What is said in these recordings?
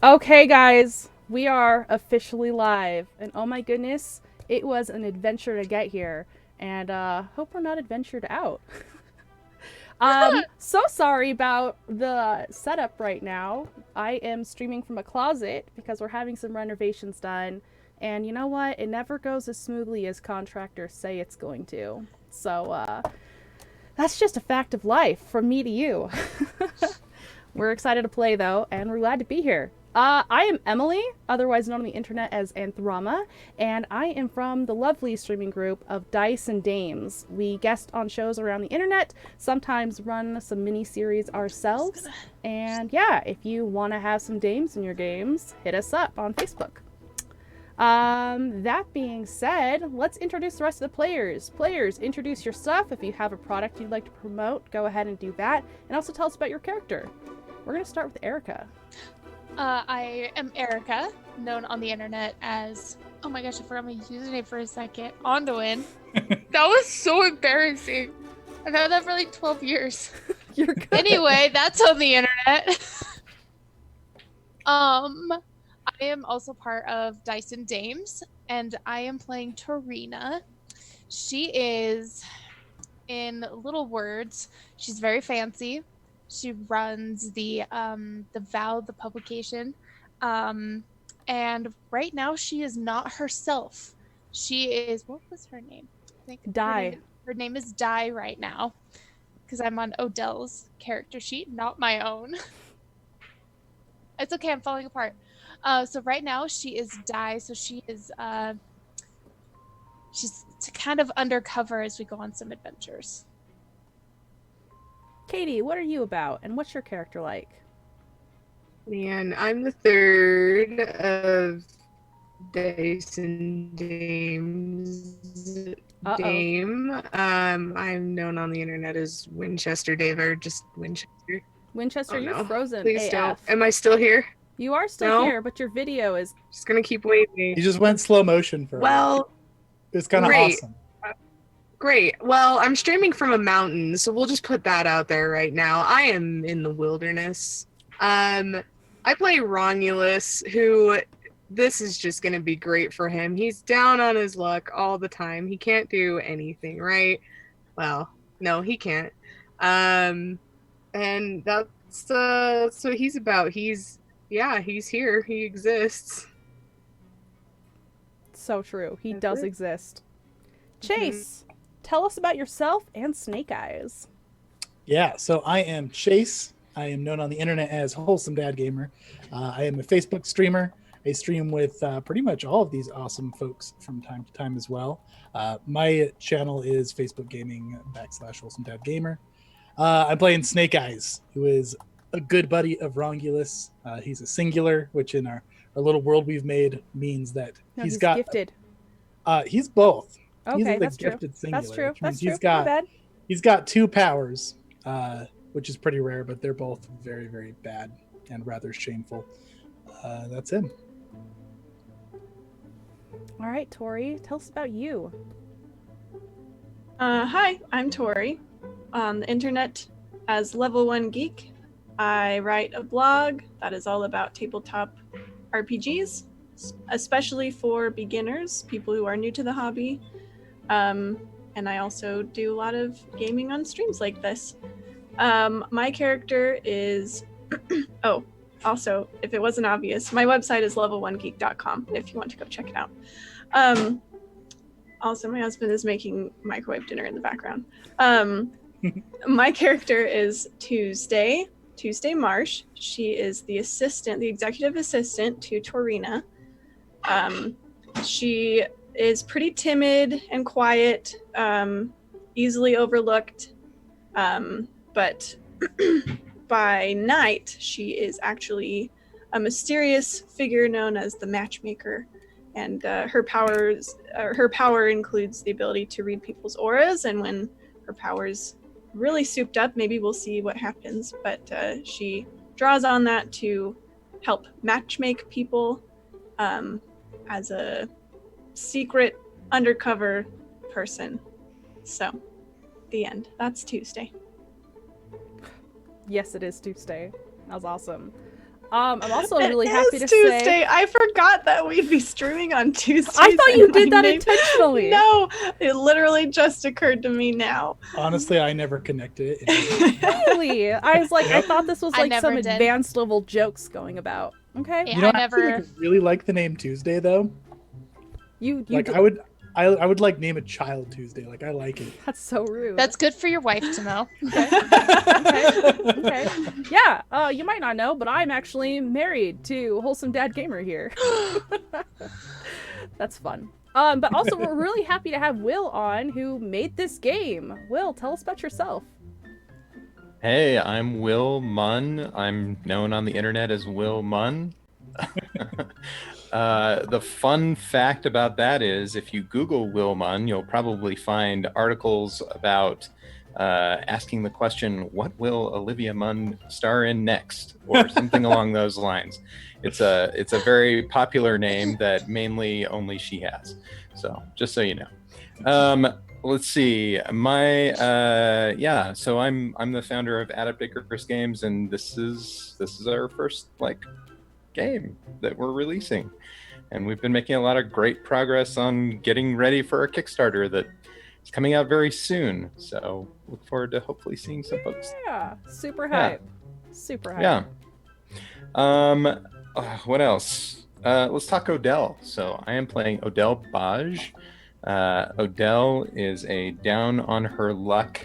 Okay, guys, we are officially live, and oh my goodness, it was an adventure to get here, and hope we're not adventured out. So sorry about the setup right now. I am streaming from a closet because we're having some renovations done, and you know what? It never goes as smoothly as contractors say it's going to. So that's just a fact of life from me to you. We're excited to play though, and we're glad to be here. I am Emily, otherwise known on the internet as Anthrama, and I am from the lovely streaming group of Dice and Dames. We guest on shows around the internet, sometimes run some mini series ourselves, and yeah, if you want to have some dames in your games, hit us up on Facebook. That being said, let's introduce the rest of the players. Players, introduce your stuff. If you have a product you'd like to promote, go ahead and do that, and also tell us about your character. We're going to start with Erica. I am Erica, known on the internet as, oh my gosh, I forgot my username for a second, Ondoin. That was so embarrassing. I've had that for like 12 years. You're good. Anyway, that's on the internet. I am also part of Dyson Dames, and I am playing Torina. She is, in little words, she's very fancy. She runs the Vow, the publication, and right now she is not herself. She is, what was her name? I think Die. Her name is Die right now, because I'm on Odell's character sheet, not my own. It's okay, I'm falling apart. So right now she is Die. So she is she's kind of undercover as we go on some adventures. Katie, what are you about, and what's your character like? Man, I'm the third of Dyson Dames. Dame. I'm known on the internet as Winchester Dave, or just Winchester. Winchester, you're frozen. Please AF. don't. Am I still here? You are still here, but your video is just gonna keep waiting. You just went slow motion for it's kind of awesome. Great. Well, I'm streaming from a mountain, so we'll just put that out there right now. I am in the wilderness. I play Romulus, who this is just going to be great for him. He's down on his luck all the time. He can't do anything, right? Well, no, he can't. And that's what he's about. He's here. He exists. So true. He does exist. Chase, tell us about yourself and Snake Eyes. Yeah, so I am Chase. I am known on the internet as Wholesome Dad Gamer. I am a Facebook streamer. I stream with pretty much all of these awesome folks from time to time as well. My channel is Facebook Gaming /Wholesome Dad Gamer. I'm playing Snake Eyes, who is a good buddy of Rongulus. He's a singular, which in our little world we've made means that he's got gifted. He's both. Okay, that's true. Singular, that's true. That's true. My bad. He's got two powers, which is pretty rare, but they're both very, very bad and rather shameful. That's him. All right, Tori, tell us about you. Hi, I'm Tori. On the internet as Level 1 Geek. I write a blog that is all about tabletop RPGs, especially for beginners, people who are new to the hobby. And I also do a lot of gaming on streams like this. My character is also, if it wasn't obvious, my website is level1geek.com if you want to go check it out. Also, my husband is making microwave dinner in the background. My character is Tuesday Marsh. She is the executive assistant to Torina. She is pretty timid and quiet, easily overlooked, but by night she is actually a mysterious figure known as the Matchmaker, and her power includes the ability to read people's auras, and when her powers really souped up, maybe we'll see what happens, but she draws on that to help matchmake people as a secret undercover person. So, the end. That's Tuesday. Yes, it is Tuesday. That was awesome. I'm also really It happy is to Tuesday. say I forgot that we'd be streaming on Tuesday. I thought you did that intentionally. No, it literally just occurred to me now. Honestly, I never connected it. Really? I was like, I Yep. thought this was I like never some did. advanced level jokes going about. Okay. Yeah, You know, I I actually never. like, really like the name Tuesday though. You Like did- I would like name a child Tuesday. Like I like it. That's so rude. That's good for your wife to know. Okay. Yeah. You might not know, but I'm actually married to Wholesome Dad Gamer here. That's fun. But also we're really happy to have Will on, who made this game. Will, tell us about yourself. Hey, I'm Will Munn. I'm known on the internet as Will Munn. The fun fact about that is if you Google Will Munn, you'll probably find articles about asking the question, what will Olivia Munn star in next? Or something along those lines. It's a very popular name that mainly only she has. So just so you know. Let's see. So I'm the founder of Adept Icarus Games, and this is our first game that we're releasing. And we've been making a lot of great progress on getting ready for a Kickstarter that is coming out very soon. So look forward to hopefully seeing some folks. Yeah. Super Yeah. hype. Super hype. Yeah. What else? Let's talk Odell. So I am playing Odell Baj. Odell is a down on her luck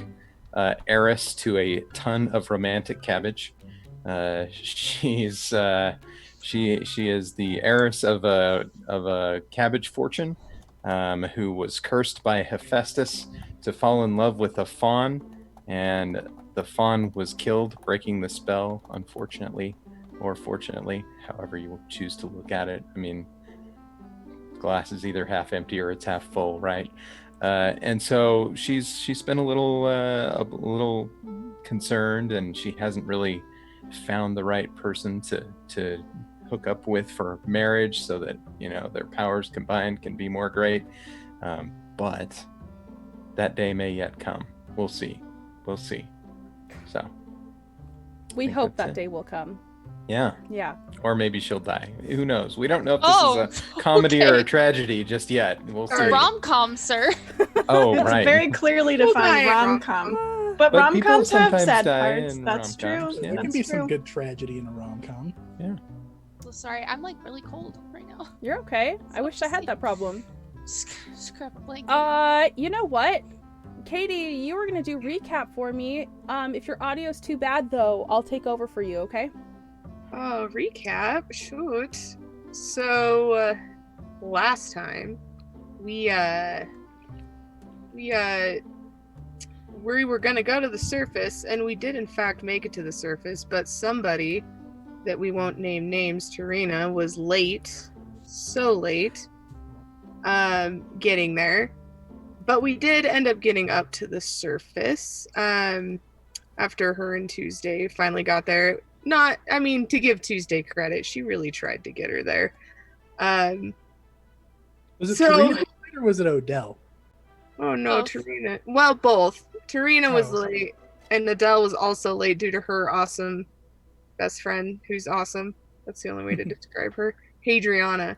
heiress to a ton of romantic cabbage. She is the heiress of a cabbage fortune, who was cursed by Hephaestus to fall in love with a fawn, and the fawn was killed, breaking the spell, unfortunately, or fortunately, however you choose to look at it. I mean, glass is either half empty or it's half full, right? And so she's been a little concerned, and she hasn't really found the right person to hook up with for marriage, so that their powers combined can be more great. But that day may yet come. We'll see. So We think hope that's that it. day will come. yeah. Yeah. Or maybe she'll die. Who knows? We don't know if this Oh, is a comedy or a okay. tragedy just yet. We'll All see. right. Rom-com, sir. Oh, It's right. very clearly We'll die defined at rom-com. But But people rom-coms have sometimes sad die parts. in That's true. rom-coms, yeah. There can That's be true. some good tragedy in a rom-com. So sorry, I'm really cold right now. You're okay. I wish I had that problem. Scrap a blanket. You know what? Katie, you were gonna do recap for me. If your audio's too bad though, I'll take over for you, okay? Oh, recap. Shoot. So, last time we were gonna go to the surface, and we did in fact make it to the surface, but somebody that we won't name names, Tarina, was late. So late. Getting there. But we did end up getting up to the surface. After her and Tuesday finally got there. To give Tuesday credit, she really tried to get her there. Was it So- Tarina or was it Odell? Oh no, Both. Tarina. Well, both. Tarina was Oh, okay. late, and Adele was also late due to her awesome best friend, who's awesome. That's the only way to describe her, Hadriana.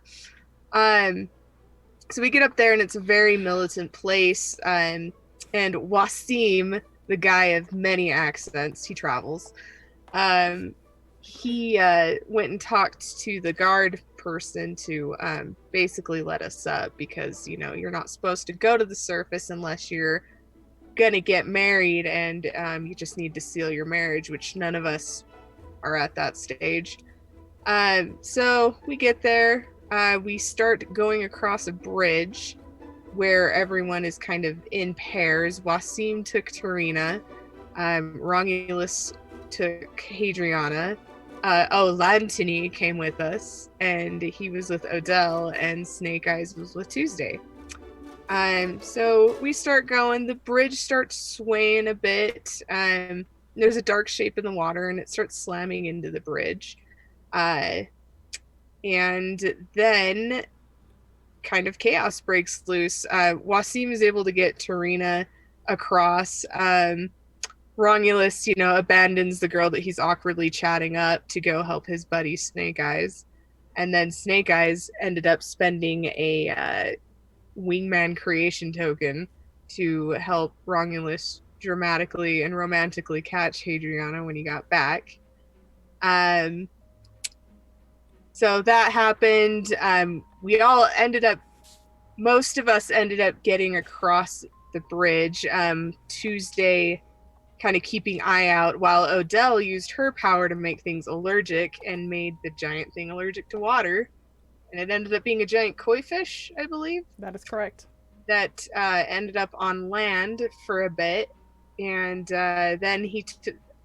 So we get up there, and it's a very militant place. And Wasim, the guy of many accents, he travels. He went and talked to the guard person to basically let us up, because you're not supposed to go to the surface unless you're gonna get married, and you just need to seal your marriage, which none of us are at that stage. So we get there, we start going across a bridge where everyone is kind of in pairs. Wasim took Tarina, Romulus took Hadriana. Lantini came with us, and he was with Odell, and Snake Eyes was with Tuesday. So we start going. The bridge starts swaying a bit. There's a dark shape in the water, and it starts slamming into the bridge. And then kind of chaos breaks loose. Wasim is able to get Tarina across. Romulus, abandons the girl that he's awkwardly chatting up to go help his buddy Snake Eyes. And then Snake Eyes ended up spending a wingman creation token to help Romulus dramatically and romantically catch Hadriana when he got back. So that happened. Most of us ended up getting across the bridge Tuesday, kind of keeping eye out, while Odell used her power to make things allergic and made the giant thing allergic to water. And it ended up being a giant koi fish, I believe. That is correct. That ended up on land for a bit. And then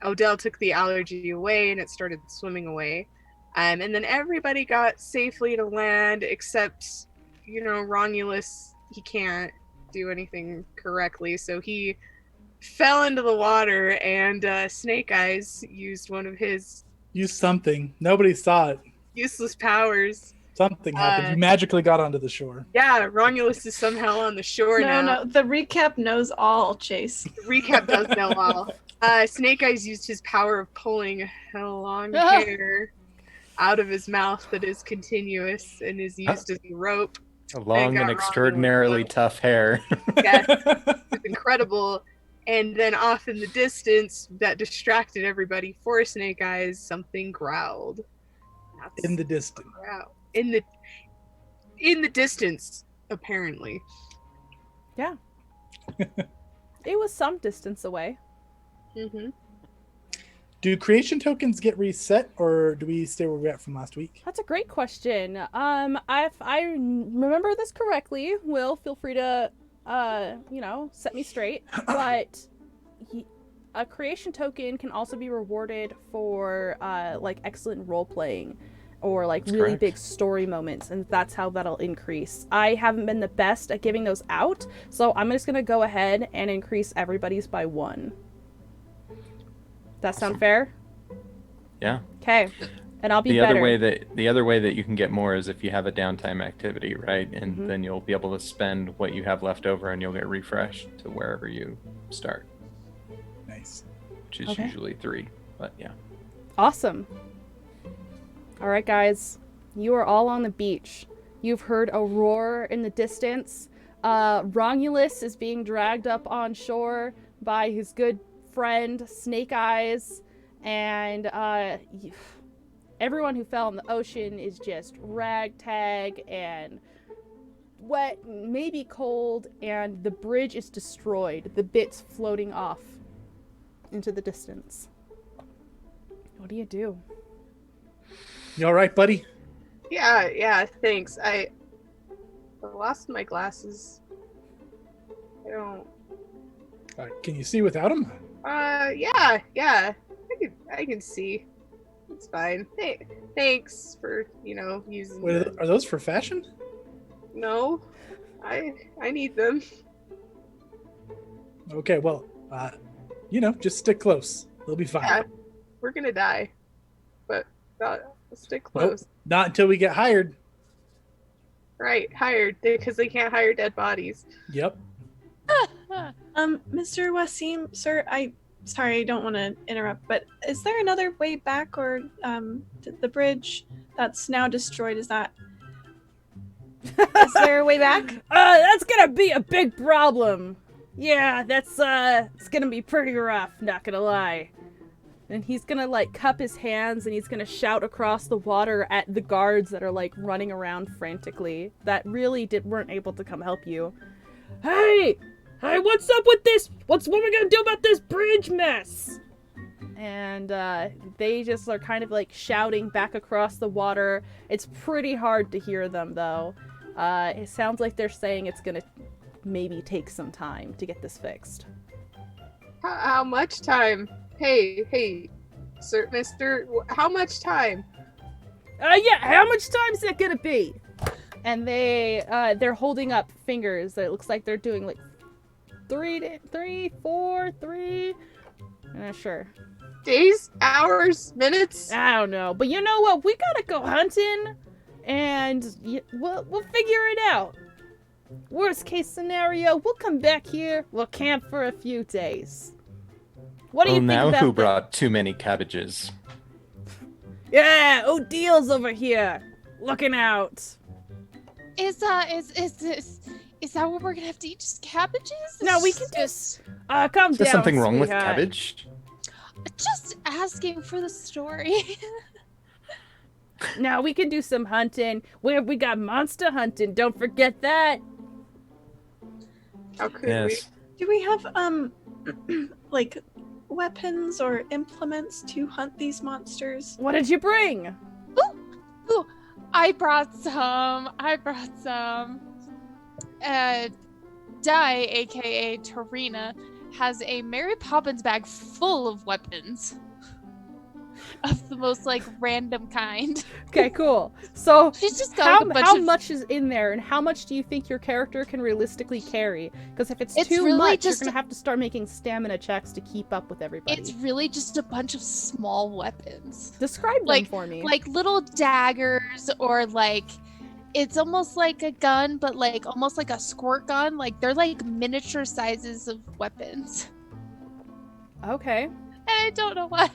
Odell took the allergy away and it started swimming away. And then everybody got safely to land except, Romulus. He can't do anything correctly. So he fell into the water and Snake Eyes used one of his... Use something. Nobody saw it. Useless powers. Something happened. You magically got onto the shore. Yeah, Romulus is somehow on the shore now. No, the recap knows all, Chase. The recap does know all. Snake Eyes used his power of pulling a long hair out of his mouth that is continuous and is used as a rope. A long and extraordinarily tough hair. Yeah, it's incredible. And then off in the distance, that distracted everybody for Snake Eyes, something growled. In the distance. Wow. In the distance, apparently. Yeah. It was some distance away. Mm-hmm. Do creation tokens get reset, or do we stay where we're at from last week? That's a great question. If I remember this correctly, Will, feel free to, set me straight. But a creation token can also be rewarded for, excellent role playing or, really correct. big story moments, and that's how that'll increase. I haven't been the best at giving those out, so I'm just going to go ahead and increase everybody's by 1. That sound fair? Yeah. Okay. And I'll be The better. other way that you can get more is if you have a downtime activity, right? And then you'll be able to spend what you have left over and you'll get refreshed to wherever you start. Nice. Which is Okay. usually 3, but yeah. Awesome. All right, guys. You are all on the beach. You've heard a roar in the distance. Romulus is being dragged up on shore by his good friend Snake Eyes, and everyone who fell in the ocean is just ragtag and wet, maybe cold, and the bridge is destroyed, the bits floating off into the distance. What do you do? You all right, buddy? Yeah, thanks. I lost my glasses. I don't... Can you see without them? Yeah. I can see. It's fine. Thanks for, using Wait, them. are those for fashion? No, I need them. Okay, well, just stick close. They'll be fine. Yeah, we're gonna die, but stick Nope, close. not until we get hired. Right, hired, because they can't hire dead bodies. Yep. Mr. Wasim, sir, sorry, I don't want to interrupt, but is there another way back, or the bridge that's now destroyed? Is there a way back? That's gonna be a big problem. Yeah, it's gonna be pretty rough, not gonna lie. And he's gonna cup his hands and he's gonna shout across the water at the guards that are running around frantically that really weren't able to come help you. Hey, what's up with this? What are we gonna do about this bridge mess? And they just are kind of shouting back across the water. It's pretty hard to hear them though. It sounds like they're saying it's gonna maybe take some time to get this fixed. How much time? Hey, sir, mister, how much time? Yeah, how much time is that gonna be? And they're holding up fingers. It looks like they're doing 3, 4, 3. I'm not sure. Days, hours, minutes? I don't know. But you know what? We gotta go hunting, and we'll figure it out. Worst case scenario, we'll come back here. We'll camp for a few days. What do Oh, you think now about who the- brought too many cabbages? Yeah, O'Deal's over here, looking out. Is that what we're gonna have to eat? Just cabbages? No, we can just Calm Is there down, something wrong with sweetheart. cabbage? just asking for the story. No, we can do some hunting. We got monster hunting. Don't forget that. How could Yes. Do we have like weapons or implements to hunt these monsters? What did you bring? Ooh, I brought some. Di, aka Tarina, has a Mary Poppins bag full of weapons. Of the most like random kind. Okay, cool. So She's just got like, a bunch how of much is in there, and how much do you think your character can realistically carry? Because if it's It's too really much, just- you're gonna have to start making stamina checks to keep up with everybody. It's really just a bunch of small weapons. Describe them like- for me. Like little daggers, or like it's almost like a gun, but like almost like a squirt gun. Like they're like miniature sizes of weapons. Okay. And I don't know why.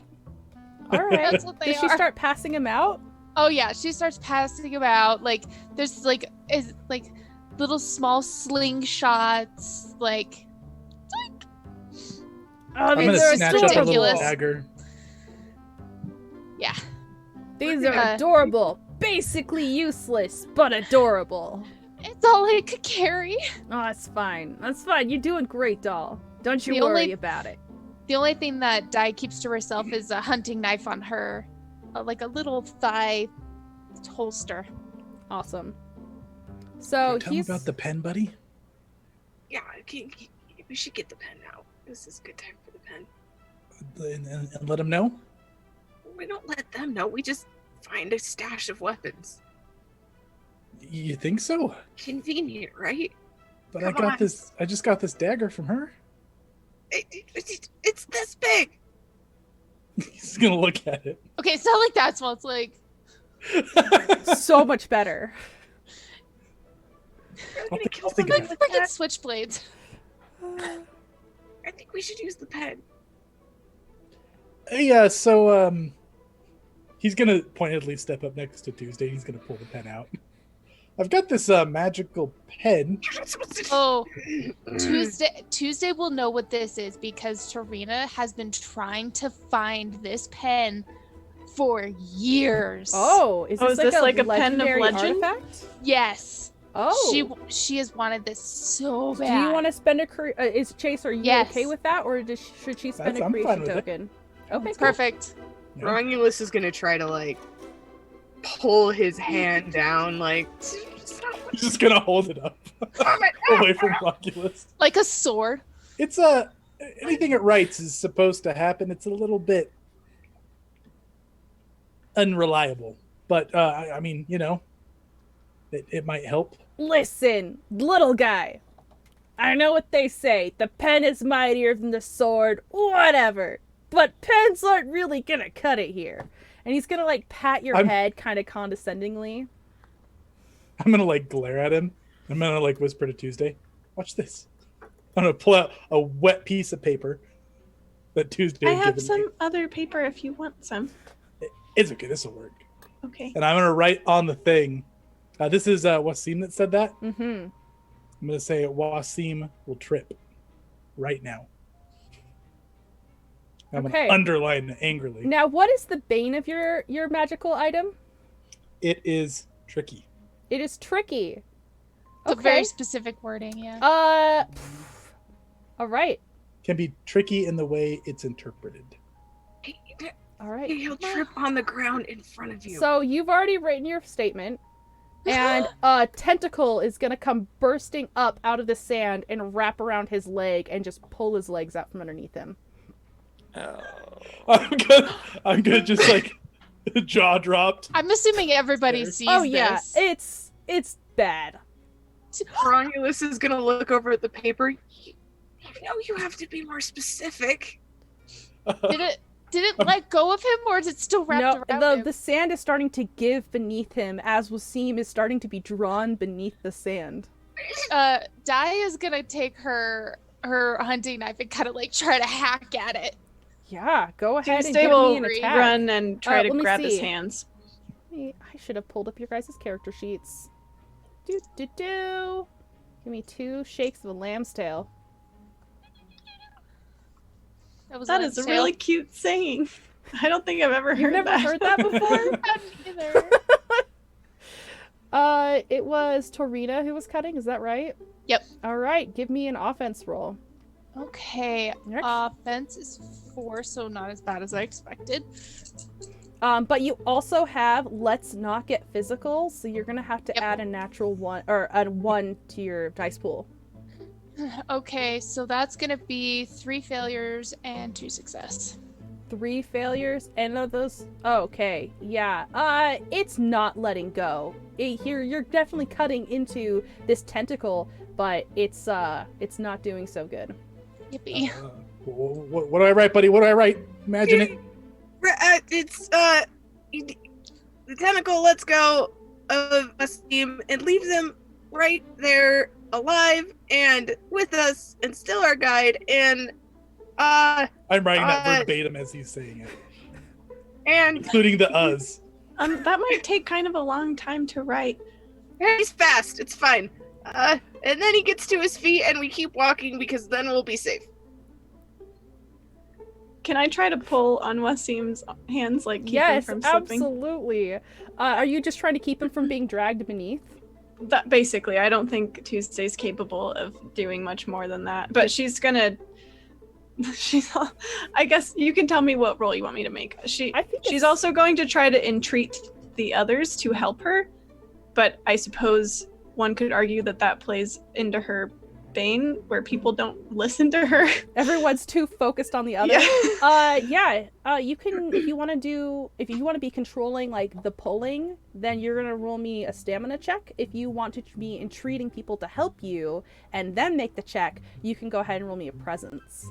All right. That's what they Did she are. start passing them out? Oh yeah, she starts passing about like there's like little small slingshots, like Oh, I'm gonna these are snatch up a little ridiculous. dagger. yeah. These We're are gonna- adorable. Basically useless, but adorable. It's all I could carry. Oh, that's fine. That's fine. You're doing great, doll. Don't you The worry only- about it. The only thing that Di keeps to herself is a hunting knife on her, like a little thigh holster. Awesome. So Tell me he's about the pen, buddy. Yeah, we should get the pen out. This is a good time for the pen. And let him know. We don't let them know. We just find a stash of weapons. You think so? Convenient, right? But I Come got on. this. I just got this dagger from her. It's this big. He's gonna look at it. Okay, it's not like that small. It's like so much better. We're I'll gonna think- kill I'll think something like with freaking that. switchblades. I think we should use the pen. Yeah. So he's gonna pointedly step up next to Tuesday. He's gonna pull the pen out. I've got this magical pen. You're not supposed to. Oh, Tuesday will know what this is because Tarina has been trying to find this pen for years. Oh, is Oh, this, is this like a pen of legendary legend? artifact? Yes. Oh. She has wanted this so Do bad. you want to spend a is Chase? Are you Yes. okay with that, or should she spend a I'm fine creation with it. token? Okay, It's cool. perfect. Yeah. Romulus is gonna try to like pull his hand down, like stop. He's just gonna hold it up away from Oculus. Like a sword. It's anything it writes is supposed to happen. It's a little bit unreliable, but I mean, you know, it might help. Listen, little guy. I know what they say. The pen is mightier than the sword. Whatever. But pens aren't really gonna cut it here. And he's gonna like pat your I'm- head kind of condescendingly. I'm gonna like glare at him. I'm gonna like whisper to Tuesday, "Watch this." I'm gonna pull out a wet piece of paper that Tuesday I had have given some me. other paper if you want some. It's okay. This will work. Okay. And I'm gonna write on the thing. This is Wasim that said that. Mm-hmm. I'm gonna say Wasim will trip right now. I'm Okay. gonna underline it angrily. Now, what is the bane of your magical item? It is tricky. It is tricky. It's a Okay. very specific wording, yeah. All right. Can be tricky in the way it's interpreted. All right. He'll trip on the ground in front of you. So you've already written your statement, and a tentacle is gonna come bursting up out of the sand and wrap around his leg and just pull his legs out from underneath him. Oh. I'm gonna just like jaw dropped. I'm assuming everybody Stairs. sees Oh yeah, this. it's bad. Romulus is gonna look over at the paper. You know you have to be more specific. Did it let go of him, or is it still wrapped No, around him? the sand is starting to give beneath him as Wasim is starting to be drawn beneath the sand. Di is gonna take her hunting knife and kind of like try to hack at it. Yeah, go ahead and Tuesday give will me an attack. run and try to let me grab his see. hands. I should have pulled up your guys' character sheets. Do. Give me 2 shakes of a lamb's tail. That was That Lamb's is a tail. really cute saying. I don't think I've ever You've heard never that. heard that before? I hadn't either. It was Torina who was cutting, is that right? Yep. All right, give me an offense roll. Okay. You're Offense is 4, so not as bad as I expected. But you also have let's not get physical, so you're gonna have to Yep. add a natural 1 or a 1 to your dice pool. Okay, so that's gonna be 3 failures and 2 success. 3 failures, and of those. Oh, okay, yeah. It's not letting go. You're definitely cutting into this tentacle, but it's not doing so good. Yippee. What do I write, buddy? What do I write? Imagine it. It's the tentacle lets go of a steam and leaves him right there alive and with us and still our guide and I'm writing that verbatim as he's saying it, and including the us. That might take kind of a long time to write. he's fast. It's fine. And then he gets to his feet and we keep walking because then we'll be safe. Can I try to pull on Wasim's hands, like keep him Yes, from slipping? absolutely. Are you just trying to keep him from being dragged beneath? That basically, I don't think Tuesday's capable of doing much more than that. But she's gonna. I guess you can tell me what role you want me to make. I think She's it's- also going to try to entreat the others to help her, but I suppose one could argue that that plays into her bane, where people don't listen to her. Everyone's too focused on the other. You can if you want to be controlling like the pulling, then you're gonna roll me a stamina check. If you want to be entreating people to help you and then make the check, you can go ahead and roll me a presence.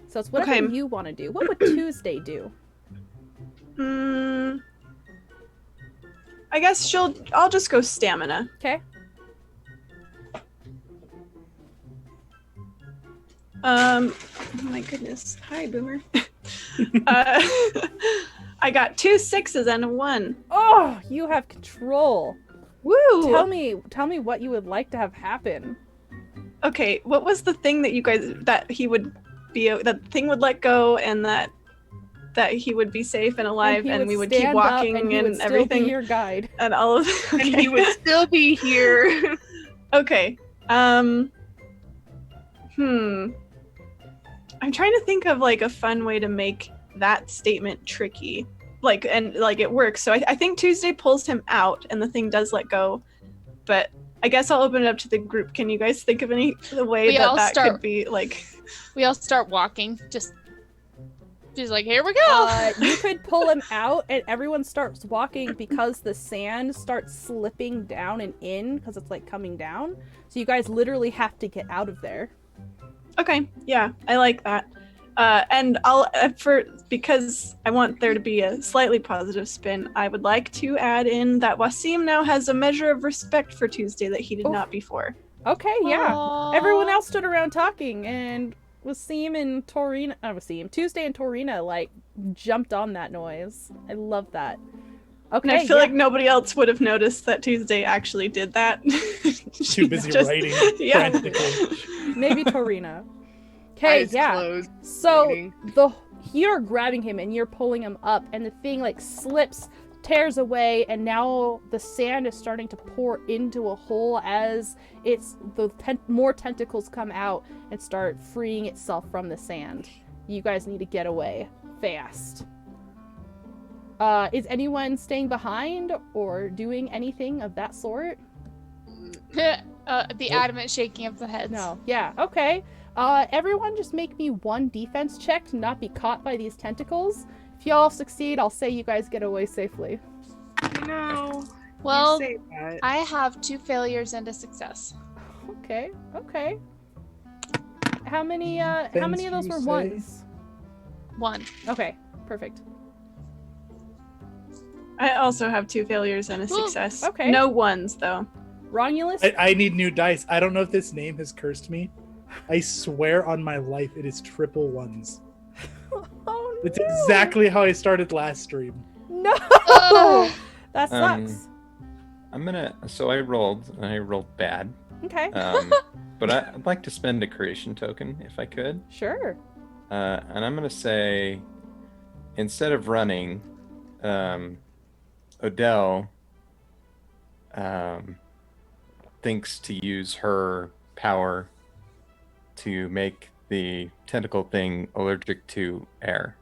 So it's whatever Okay. you want to do. What would Tuesday do? I guess I'll just go stamina. Okay. Oh my goodness. Hi, Boomer. I got 2 6s and a 1. Oh, you have control. Woo! Tell me what you would like to have happen. Okay, what was the thing that that he would be, that thing would let go and that he would be safe and alive he and we would keep stand up walking and, he would and still everything be your guide. and all of And he would still be here. Okay. I'm trying to think of like a fun way to make that statement tricky. And it works. So I think Tuesday pulls him out and the thing does let go. But I guess I'll open it up to the group. Can you guys think of any way that could be like? We all start walking. She's like, here we go. You could pull him out and everyone starts walking because the sand starts slipping down and in because it's like coming down. So you guys literally have to get out of there. Okay, yeah, I like that. And because I want there to be a slightly positive spin, I would like to add in that Wasim now has a measure of respect for Tuesday that he did not before. Okay, yeah. Aww. Everyone else stood around talking and Tuesday and Torina like jumped on that noise. I love that. Okay, And I feel like nobody else would have noticed that Tuesday actually did that. Too busy writing Yeah. frantically. maybe Torina. Okay, Eyes yeah. closed, So waiting. you're grabbing him and you're pulling him up, and the thing like slips, tears away, and now the sand is starting to pour into a hole as more tentacles come out and start freeing itself from the sand. You guys need to get away fast. Is anyone staying behind or doing anything of that sort? The adamant shaking of the heads. No. Yeah. Okay. Everyone just make me 1 defense check to not be caught by these tentacles. If y'all succeed, I'll say you guys get away safely. No. Well, you say that. I have 2 failures and a success. Okay. How many of those you were say? ones? 1. Okay. Perfect. I also have 2 failures and a Ooh, success. okay. No 1s though. Romulus? I need new dice. I don't know if this name has cursed me, I swear on my life, it is triple ones. Oh It's no. exactly how I started last stream. No. Oh. That sucks. So I rolled, and I rolled bad. Okay. But I'd like to spend a creation token if I could. Sure. And I'm gonna say, instead of running, Odell thinks to use her power to make the tentacle thing allergic to air.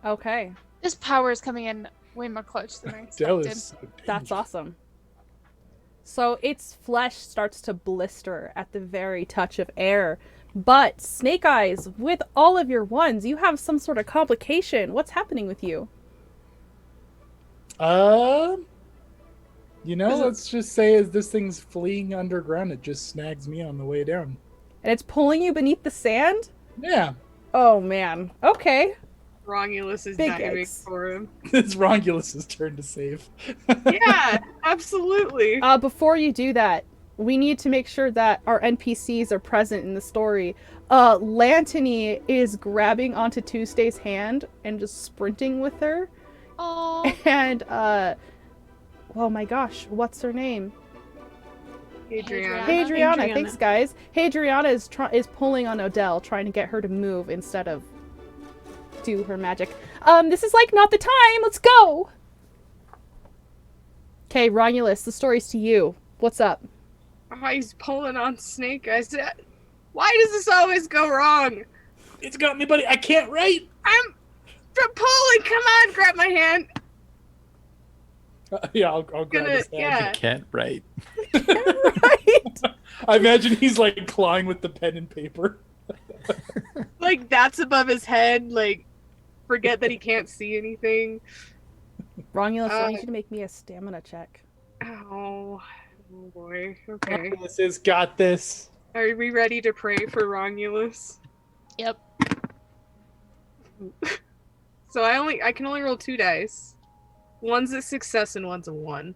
Okay. This power is coming in way more clutch than I Odell expected. is so That's dangerous. awesome. So its flesh starts to blister at the very touch of air. But Snake Eyes, with all of your ones, you have some sort of complication. What's happening with you? Let's just say as this thing's fleeing underground, it just snags me on the way down. And it's pulling you beneath the sand? Yeah, Oh man. Okay. Romulus is Big diving yikes. for him. it's Romulus' turn to save. Yeah, absolutely. Before you do that, we need to make sure that our NPCs are present in the story. Lantany is grabbing onto Tuesday's hand and just sprinting with her. Oh. And, oh my gosh, what's her name? Adriana. Hadriana. Hadriana. Thanks, guys. Hadriana is pulling on Odell, trying to get her to move instead of do her magic. This is like not the time. Let's go. Okay, Romulus, the story's to you. What's up? Oh, he's pulling on Snake Eyes. Why does this always go wrong? It's got me, buddy. I can't write. I'm pulling. Come on, grab my hand. Yeah, I'll grab his hand. Yeah. I can't write. Right? I imagine he's like clawing with the pen and paper. Like that's above his head. Like, forget that he can't see anything. Romulus, I need you to make me a stamina check. Oh boy. Okay. Romulus has got this. Are we ready to pray for Romulus? Yep. So I can only roll 2 dice. One's a success and one's a 1.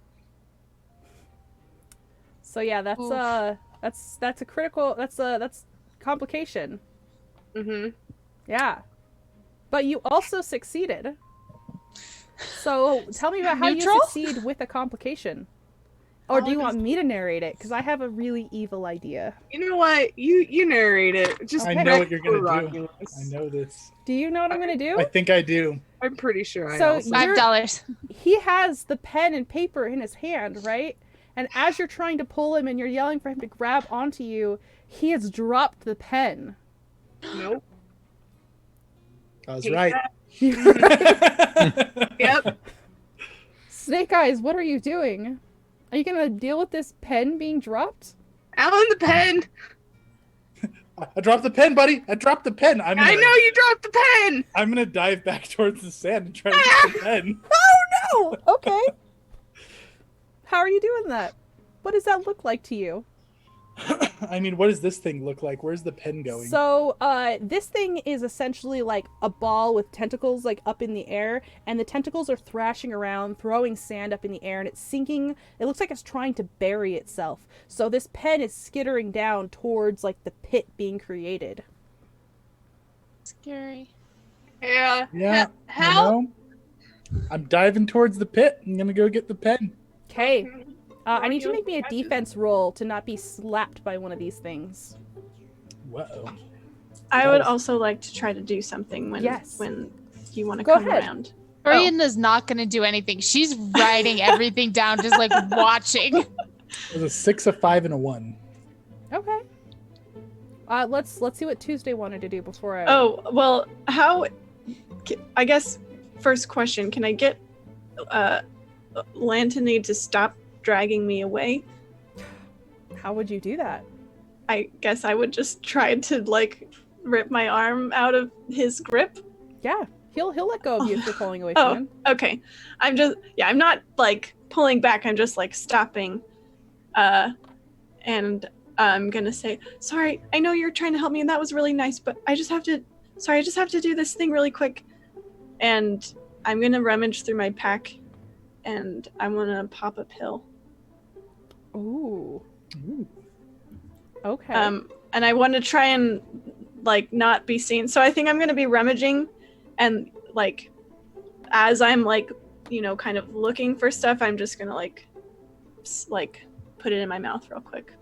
So yeah, that's a critical. That's complication. Mm-hmm. Yeah, but you also succeeded. So tell me about how Neutral? you succeed with a complication. Or do you want me to narrate it? Because I have a really evil idea. You know what? You narrate it. Just I Okay. know what you're for gonna do. Romulus. I know this. Do you know what I'm gonna do? I think I do. I'm pretty sure I So also. $5. He has the pen and paper in his hand, right? And as you're trying to pull him and you're yelling for him to grab onto you, he has dropped the pen. Nope. I was Hate right. that. Yep. Snake Eyes, what are you doing? Are you gonna deal with this pen being dropped? Alan the pen. I dropped the pen, buddy. I dropped the pen. I know you dropped the pen. I'm gonna dive back towards the sand and try to get the pen. Oh, okay. How are you doing that? What does that look like to you? I mean, what does this thing look like? Where's the pen going? So, this thing is essentially like a ball with tentacles like up in the air, and the tentacles are thrashing around, throwing sand up in the air, and it's sinking. It looks like it's trying to bury itself. So this pen is skittering down towards like the pit being created. Scary. Yeah. Yeah. Help. I'm diving towards the pit. I'm gonna go get the pen. Okay. I need you to make me a defense roll to not be slapped by one of these things. Whoa. I would also like to try to do something when Yes. when you want to Go come ahead. around. Brianna's not going to do anything. She's writing everything down, just like watching. It was a 6, a 5, and a 1. Okay. Let's see what Tuesday wanted to do before I. Oh, well, I guess first question, can I get Lantany to stop dragging me away? How would you do that? I guess I would just try to like rip my arm out of his grip. Yeah, he'll let go of you if you're pulling away Oh. from him. Okay. I'm not like pulling back, I'm just like stopping. And I'm gonna say, sorry, I know you're trying to help me and that was really nice, but I just have to do this thing really quick. And I'm gonna rummage through my pack and I'm gonna pop a pill. Ooh. Ooh. Okay. And I want to try and like not be seen. So I think I'm gonna be rummaging, and like as I'm like kind of looking for stuff, I'm just gonna like put it in my mouth real quick.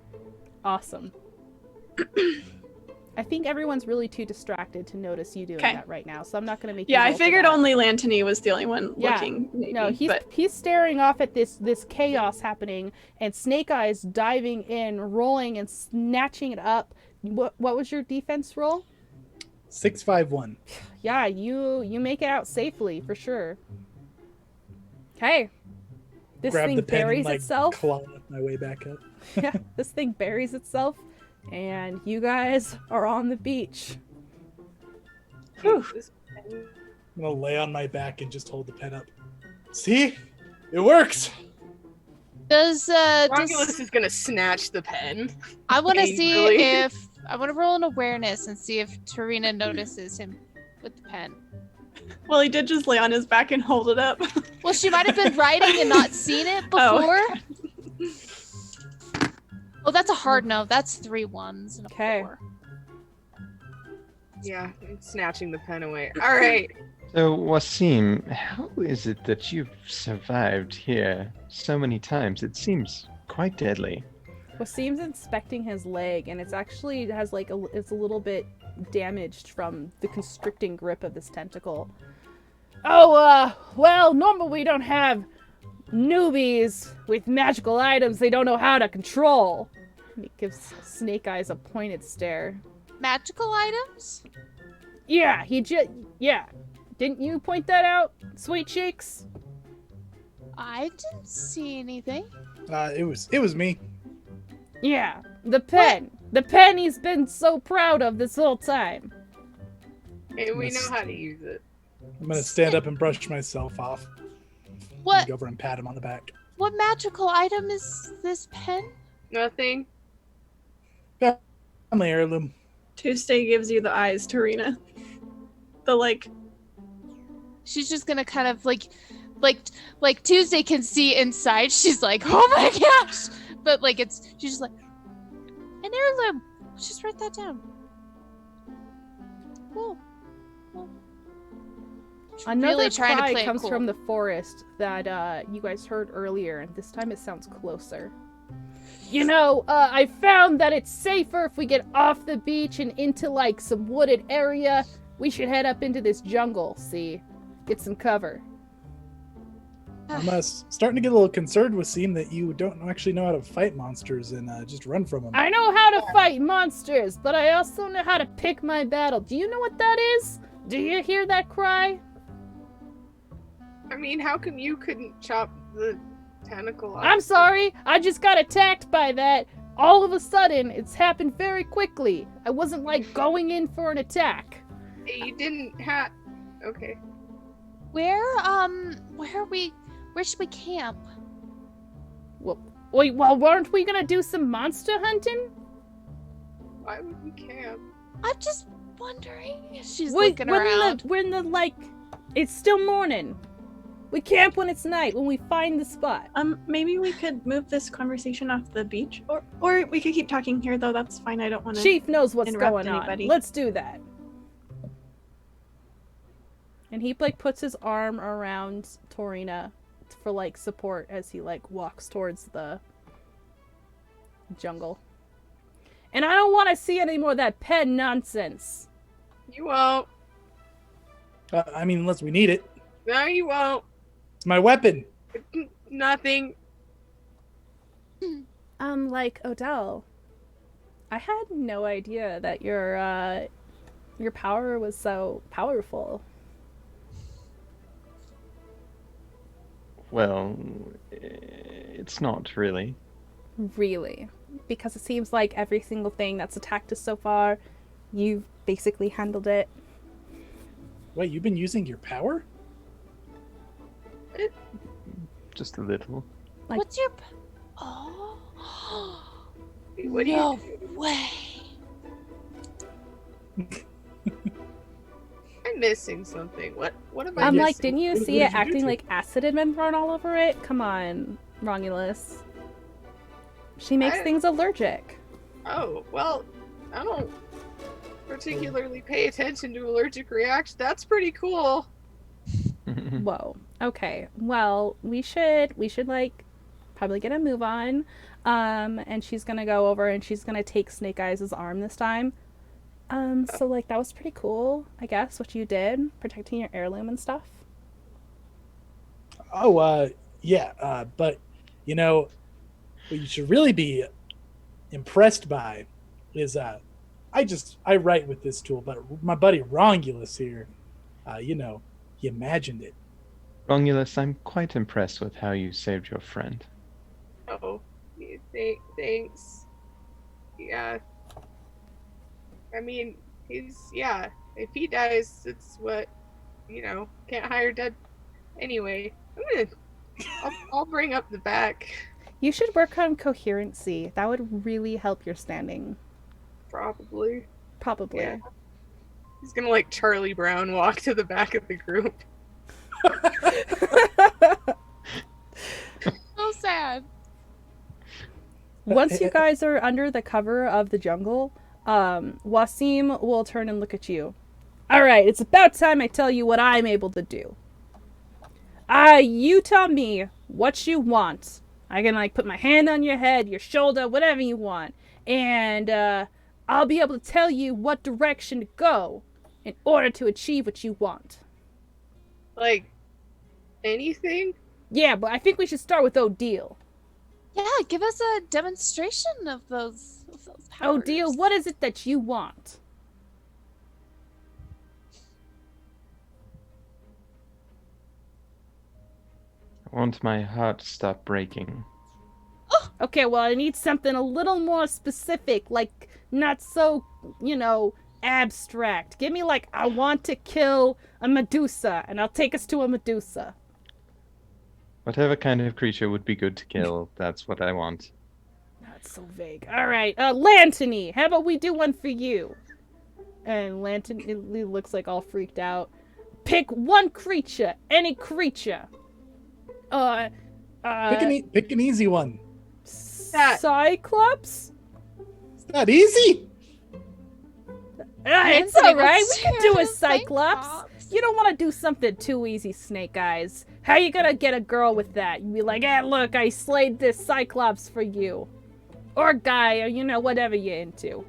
Awesome. I think everyone's really too distracted to notice you doing Okay. that right now, so I'm not gonna make. Yeah, you I roll for figured that. only Lantany was the only one Yeah. looking. Maybe, No, but he's staring off at this chaos happening, and Snake Eyes diving in, rolling and snatching it up. What was your defense roll? 651. Yeah, you make it out safely for sure. Okay. This Grab thing the pen buries and like itself. claw my way back up. Yeah, this thing buries itself, and you guys are on the beach. Whew. I'm gonna lay on my back and just hold the pen up. See? It works! Does Romulus is gonna snatch the pen. I want to see angrily. if I want to roll an awareness and see if Tarina notices him with the pen. Well, he did just lay on his back and hold it up. Well, she might have been writing and not seen it before. Oh, that's a hard no. That's 3 1s and a Okay. 4. Yeah, I'm snatching the pen away. All right. So, Wasim, how is it that you've survived here so many times? It seems quite deadly. Wasim's inspecting his leg, and it's actually has like it's a little bit damaged from the constricting grip of this tentacle. Oh, well, normally we don't have newbies with magical items they don't know how to control. He gives Snake Eyes a pointed stare. Magical items? Yeah, yeah. Didn't you point that out, Sweet Cheeks? I didn't see anything. It was me. Yeah, the pen. The pen he's been so proud of this whole time. Hey, we know how to use it. I'm gonna stand up and brush myself off. What Go over and pat him on the back. what magical item is this pen? Nothing. Family heirloom. Tuesday gives you the eyes, Tarina. The like. She's just gonna kind of like Tuesday can see inside. She's like, oh my gosh! But like she's just like an heirloom. Let's just write that down. Cool. Another Really trying to cry play it comes cool. from the forest that you guys heard earlier, and this time it sounds closer. You know, I found that it's safer if we get off the beach and into like some wooded area. We should head up into this jungle, see? Get some cover. I'm starting to get a little concerned with Seem that you don't actually know how to fight monsters and just run from them. I know how to fight monsters, but I also know how to pick my battle. Do you know what that is? Do you hear that cry? I mean, how come you couldn't chop the tentacle off? I'm sorry, I just got attacked by that. All of a sudden, it's happened very quickly. I wasn't like going in for an attack. Hey, you didn't have. Okay. Where should we camp? Wait, well, weren't we gonna do some monster hunting? Why would we camp? I'm just wondering. She's Wait, looking around. we're in the like, it's still morning. We camp when it's night, when we find the spot. Maybe we could move this conversation off the beach, or we could keep talking here. Though that's fine. I don't want to. Chief knows what's interrupt going anybody. on. Let's do that. And he like puts his arm around Torina for like support as he like walks towards the jungle. And I don't want to see any more of that pen nonsense. You won't. I mean, unless we need it. No, you won't. It's my weapon. Nothing. Like Odell, I had no idea that your power was so powerful. Well, it's not really. Really, because it seems like every single thing that's attacked us so far, you've basically handled it. Wait, you've been using your power? Just a little. Like- What's your? Oh. What do No you? way. I'm missing something. What am I I'm missing? like, didn't you What see did it you acting do? like acid had been thrown all over it? Come on, Romulus. She makes I- things allergic. Oh, well, I don't particularly pay attention to allergic reactions. That's pretty cool. Whoa. Okay. Well, we should like probably get a move on. And she's gonna go over and she's gonna take Snake Eyes' arm this time. So like that was pretty cool, I guess, what you did, protecting your heirloom and stuff. Oh, yeah. But you know, what you should really be impressed by is I write with this tool, but my buddy Rongulus here, he imagined it. Romulus, I'm quite impressed with how you saved your friend. Oh, thanks. Yeah. I mean, if he dies, it's what, can't hire dead. Anyway, I'll bring up the back. You should work on coherency. That would really help your standing. Probably. Probably. Yeah. He's gonna like Charlie Brown walk to the back of the group. So sad. Once you guys are under the cover of the jungle, Wasim will turn and look at you. All right, it's about time I tell you what I'm able to do. You tell me what you want. I can like put my hand on your head, your shoulder, whatever you want, and I'll be able to tell you what direction to go in order to achieve what you want. Like anything? Yeah, but I think we should start with Odile. Yeah, give us a demonstration of those powers. Odile, what is it that you want? I want my heart to stop breaking. Okay, well, I need something a little more specific, like not so, abstract. Give me like, I want to kill a Medusa, and I'll take us to a Medusa. Whatever kind of creature would be good to kill, that's what I want. That's so vague. All right, Lantony, how about we do one for you? And Lantony looks like all freaked out. Pick one creature, any creature. Pick an easy one. Cyclops? It's not easy. It's Lantony, alright, let's we can do a choose Cyclops. Cyclops. You don't want to do something too easy, Snake Eyes. How you gonna get a girl with that? You be like, look, I slayed this Cyclops for you. Or guy, or whatever you're into.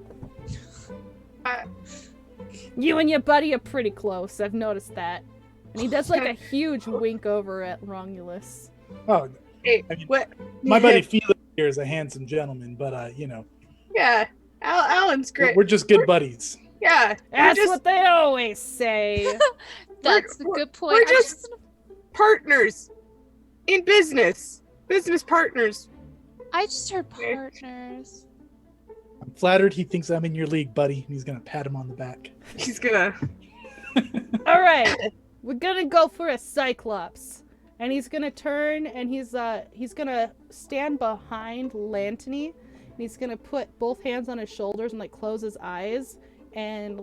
You and your buddy are pretty close, I've noticed that. And he does like a huge wink over at Romulus. Oh, Hey, I mean, what? my buddy Felix here is a handsome gentleman, but Yeah, Alan's great. we're just good buddies. Yeah, That's just what they always say. That's a good point. we're I'm just partners in business. Business partners. I just heard partners. I'm flattered he thinks I'm in your league, buddy. And he's gonna pat him on the back. He's gonna. Alright, we're gonna go for a Cyclops. And he's gonna turn and he's gonna stand behind Lantony. And he's gonna put both hands on his shoulders and like close his eyes. And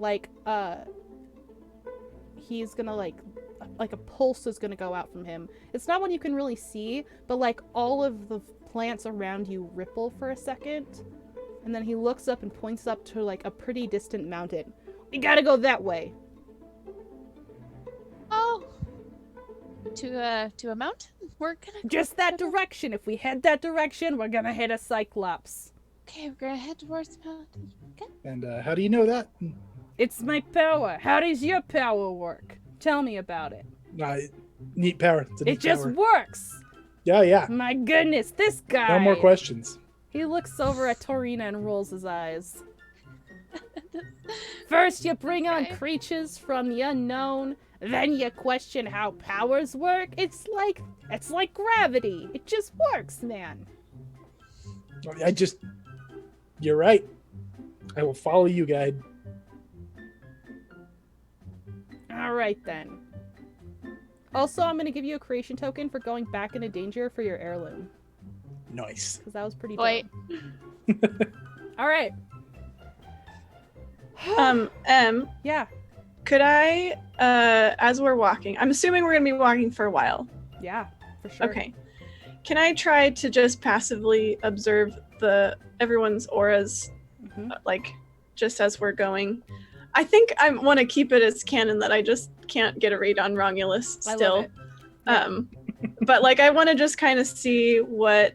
he's gonna like a pulse is gonna go out from him. It's not one you can really see, but like all of the plants around you ripple for a second. And then he looks up and points up to like a pretty distant mountain. We gotta go that way. Oh. To a mountain? We're gonna Just that direction. If we head that direction, we're gonna hit a Cyclops. Okay, we're gonna head towards the mountain. Okay. And how do you know that? It's my power. How does your power work? Tell me about it. Neat power. It's a neat It just power. works. Yeah. My goodness, this guy. No more questions. He looks over at Torina and rolls his eyes. First, you bring on Okay. creatures from the unknown. Then you question how powers work. It's like gravity. It just works, man. You're right. I will follow you, guide. All right then. Also, I'm gonna give you a creation token for going back into danger for your heirloom, Nice. because that was pretty Wait. dope. All right. Yeah. Could I, as we're walking, I'm assuming we're gonna be walking for a while. Yeah. For sure. Okay. Can I try to just passively observe everyone's auras like just as we're going. I think I want to keep it as canon that I just can't get a read on Romulus I still. love it. Yeah. But like I want to just kind of see what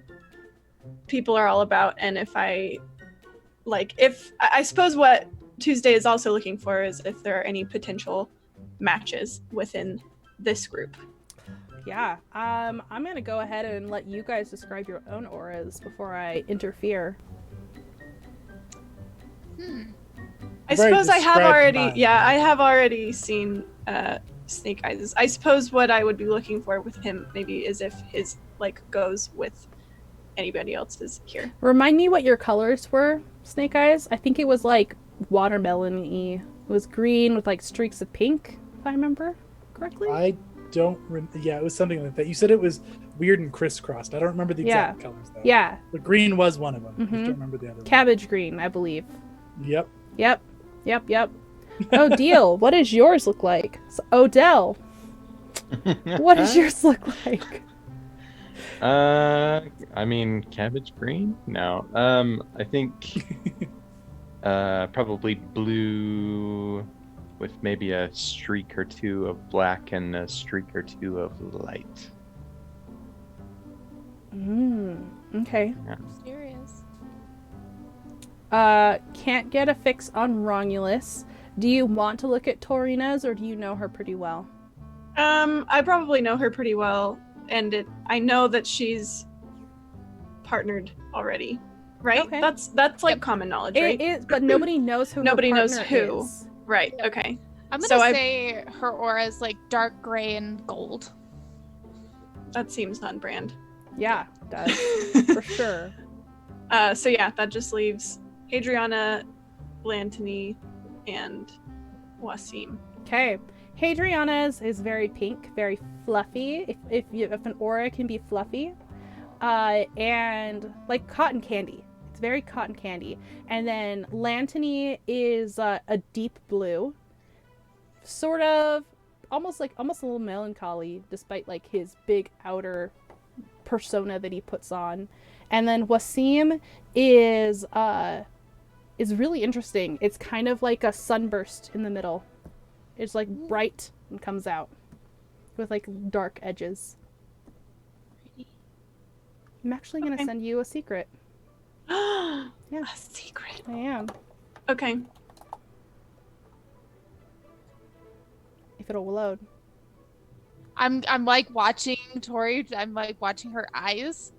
people are all about, and if I suppose what Tuesday is also looking for is if there are any potential matches within this group. Yeah. I'm gonna go ahead and let you guys describe your own auras before I interfere. I Very suppose I have described already mind. yeah, I have already seen Snake Eyes. I suppose what I would be looking for with him maybe is if his like goes with anybody else's here. Remind me what your colors were, Snake Eyes. I think it was like watermelon-y. It was green with like streaks of pink, if I remember correctly. I don't yeah, it was something like that. You said it was weird and crisscrossed. I don't remember the exact colors though. Yeah. But green was one of them. I Mhm. just don't remember the other one. Cabbage green, I believe. Yep. Yep. Oh, Deal. What does yours look like? Odell, what does yours look like? I mean, cabbage green? No. I think probably blue with maybe a streak or two of black and a streak or two of light. Okay. Serious. Can't get a fix on Romulus. Do you want to look at Torina's, or do you know her pretty well? I probably know her pretty well, and I know that she's partnered already, right? Okay. That's like common knowledge, right? It is, but nobody knows who. Nobody her knows partner who. is. Right. Okay. I'm gonna So say her aura is like dark gray and gold. That seems on brand. Yeah, it does for sure. So yeah, that just leaves Hadriana, Lantany, and Wasim. Okay. Hadriana's is very pink, very fluffy. If an aura can be fluffy, and like cotton candy. It's very cotton candy. And then Lantany is a deep blue, sort of almost a little melancholy, despite like his big outer persona that he puts on. And then Wasim is really interesting. It's kind of like a sunburst in the middle. It's like bright and comes out with like dark edges. I'm actually gonna Okay. send you a secret. A secret. I am. Okay. If it'll load. I'm like watching Tori. I'm like watching her eyes.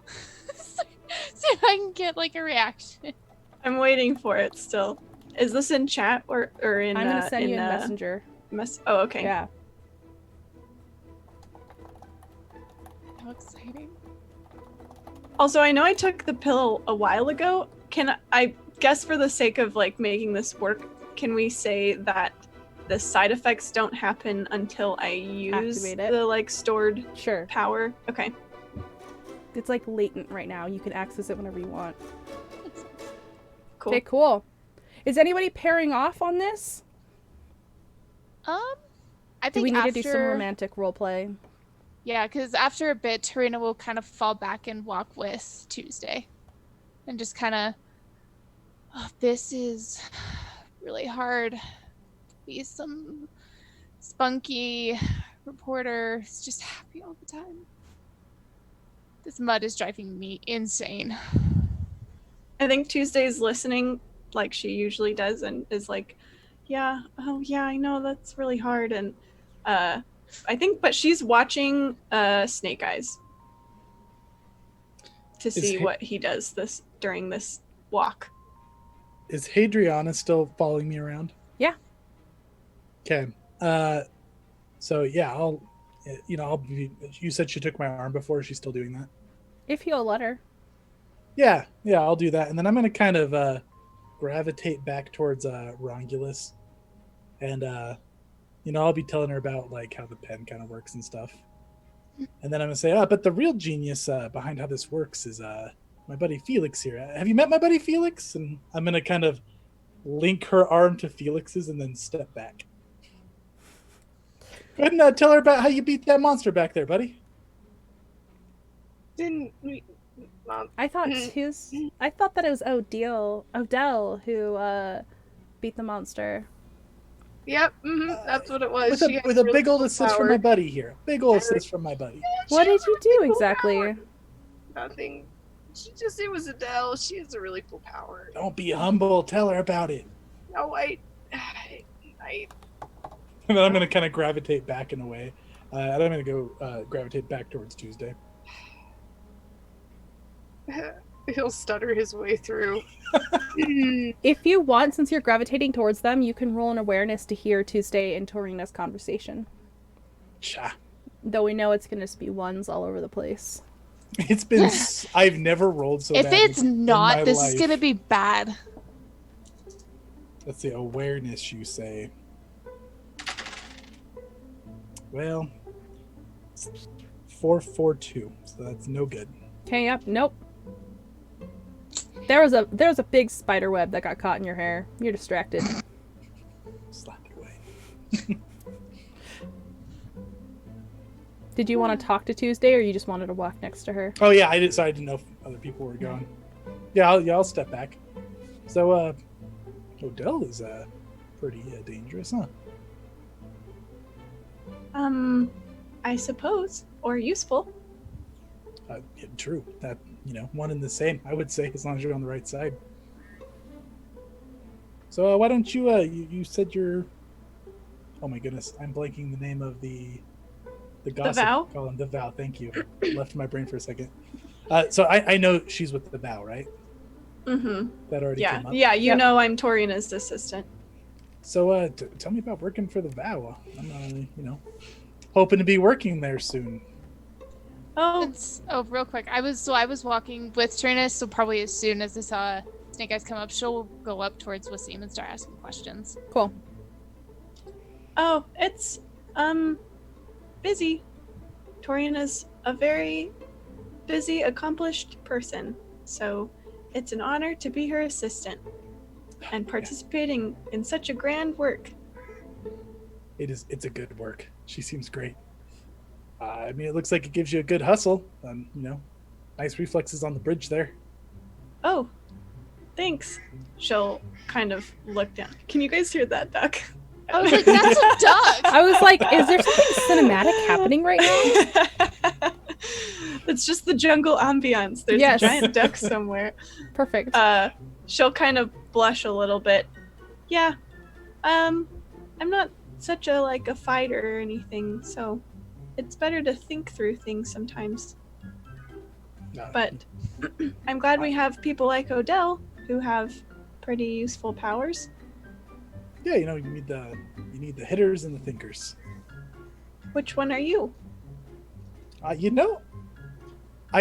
So if I can get like a reaction. I'm waiting for it still. Is this in chat or in? I'm gonna send you in Messenger. Oh, okay. Yeah. How exciting! Also, I know I took the pill a while ago. Can I guess for the sake of like making this work, can we say that the side effects don't happen until I use Activate it. the like stored Sure. power? Okay. It's like latent right now. You can access it whenever you want. Cool. Okay, cool. Is anybody pairing off on this? I Do think we need after, to do some romantic roleplay? Yeah, because after a bit, Tarina will kind of fall back and walk with Tuesday, and just kind of, this is really hard. To be some spunky reporter who's just happy all the time. This mud is driving me insane. I think Tuesday's listening like she usually does and is like, yeah, oh yeah, I know that's really hard. And I think, but she's watching Snake Eyes to see what he does during this walk. Is Hadriana still following me around? Yeah. Okay. So yeah, I'll be, you said she took my arm before. Is she still doing that? If you'll let her. Yeah, I'll do that. And then I'm going to kind of gravitate back towards Rongulus. And, I'll be telling her about like how the pen kind of works and stuff. And then I'm going to say, but the real genius behind how this works is my buddy Felix here. Have you met my buddy Felix? And I'm going to kind of link her arm to Felix's and then step back. Go ahead and tell her about how you beat that monster back there, buddy. Didn't we? I thought I thought that it was Odell who beat the monster. Yep, that's what it was. She With had a really big old cool assist power. from my buddy here. Big old assist from my buddy. What She has did you a do really cool exactly? power. Nothing. It was Adele. She has a really cool power. Don't be humble. Tell her about it. No, I And then I'm going to kind of gravitate back in a way. And I'm going to go gravitate back towards Tuesday. he'll stutter his way through. If you want, since you're gravitating towards them, you can roll an awareness to hear Tuesday and Torina's conversation. Cha. Though we know it's going to be ones all over the place. It's been. I've never rolled so If bad it's in not, my this life. is gonna be bad. That's the awareness, you say. Well, 442, so that's no good. Okay, yep, nope. There was a big spider web that got caught in your hair. You're distracted. Slap it away. Did you want to talk to Tuesday, or you just wanted to walk next to her? Oh yeah, I didn't know if other people were going. Yeah, I'll step back. So, Odell is pretty dangerous, huh? I suppose, or useful. Yeah, true. That one and the same. I would say, as long as you're on the right side. So why don't you? You said you're. Oh my goodness, I'm blanking the name of the gossip. Vow? Call him the Vow. Thank you. Left my brain for a second. So I know she's with the Vow, right? Mm-hmm. That already Yeah, came up. yeah. You Yep. know I'm Torina's assistant. So tell me about working for the Vow. I'm hoping to be working there soon. Oh, Real quick. I was walking with Trina, so probably as soon as I saw Snake Eyes come up, she'll go up towards Wasim and start asking questions. Cool. oh, it's busy. Torina's a very busy, accomplished person, so it's an honor to be her assistant and participating in such a grand work. It's a good work. She seems great. I mean, it looks like it gives you a good hustle. Nice reflexes on the bridge there. Oh, thanks. She'll kind of look down. Can you guys hear that duck? I was like, that's a duck. I was like, is there something cinematic happening right now? It's just the jungle ambiance. There's Yes. a giant duck somewhere. Perfect. She'll kind of blush a little bit. Yeah. I'm not such a fighter or anything, so it's better to think through things sometimes. But I'm glad we have people like Odell who have pretty useful powers. Yeah, you need the hitters and the thinkers. Which one are you? I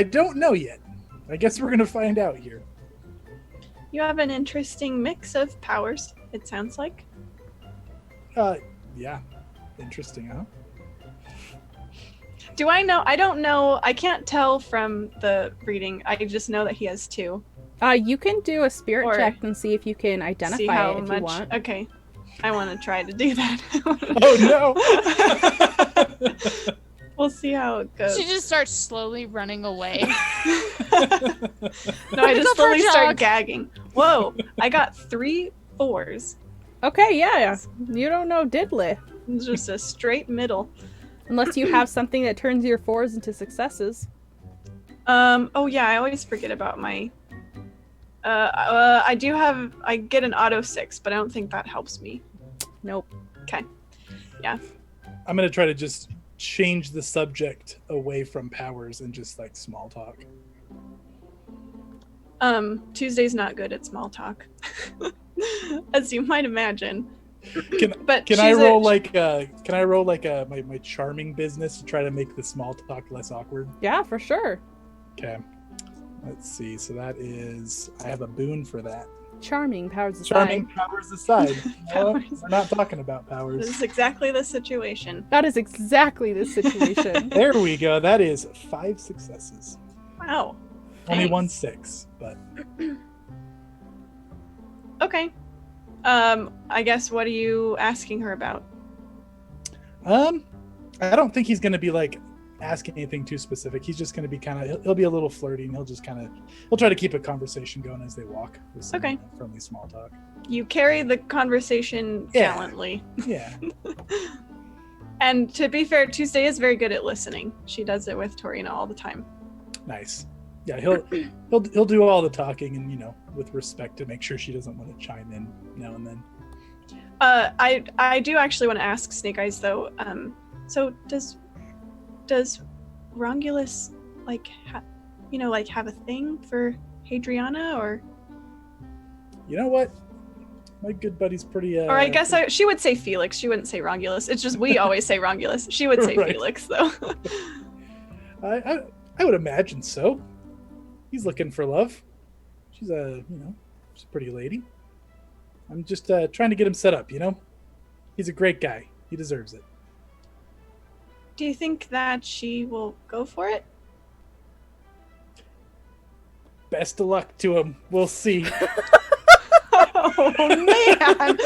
don't know yet. I guess we're gonna find out here. You have an interesting mix of powers, it sounds like. Yeah, interesting, huh? Do I know? I don't know. I can't tell from the reading. I just know that he has two. You can do a spirit Or check and see if you can identify See how it if much. you want. Okay. I want to try to do that. Oh no! We'll see how it goes. She just starts slowly running away. No, I just Go for a slowly start jog. gagging. Whoa! I got 3 4s. Okay, yeah. You don't know diddly. It's just a straight middle. Unless you have something that turns your 4s into successes. Oh yeah, I always forget about my. I get an auto 6, but I don't think that helps me. Nope. Okay. I'm gonna try to just change the subject away from powers and just small talk. Tuesday's not good at small talk, as you might imagine. Can I roll my charming business to try to make the small talk less awkward? Yeah, for sure. Okay. Let's see. So that is I have a boon for that. Charming powers aside. Charming powers aside. No, Powers. we're not talking about This powers. is exactly the situation. That is exactly the situation. There we go. That is 5 successes. Wow. Only Thanks. 1 6, but Okay. I guess what are you asking her about? I don't think he's gonna be ask anything too specific. He's just going to be he'll be a little flirty, and he'll try to keep a conversation going as they walk with some Okay. Friendly small talk. You carry the conversation Yeah. gallantly. Yeah. And to be fair, Tuesday is very good at listening. She does it with Torina all the time. Nice. Yeah, he'll do all the talking, and with respect, to make sure she doesn't want to chime in now and then. I do actually want to ask Snake Eyes though. So does Rongulus have a thing for Hadriana, or? You know what? My good buddy's pretty. Or I guess she would say Felix. She wouldn't say Rongulus. It's just we always say Rongulus. She would say Right. Felix though. I would imagine so. He's looking for love. She's she's a pretty lady. I'm just trying to get him set up. He's a great guy. He deserves it. Do you think that she will go for it? Best of luck to him. We'll see. Oh man,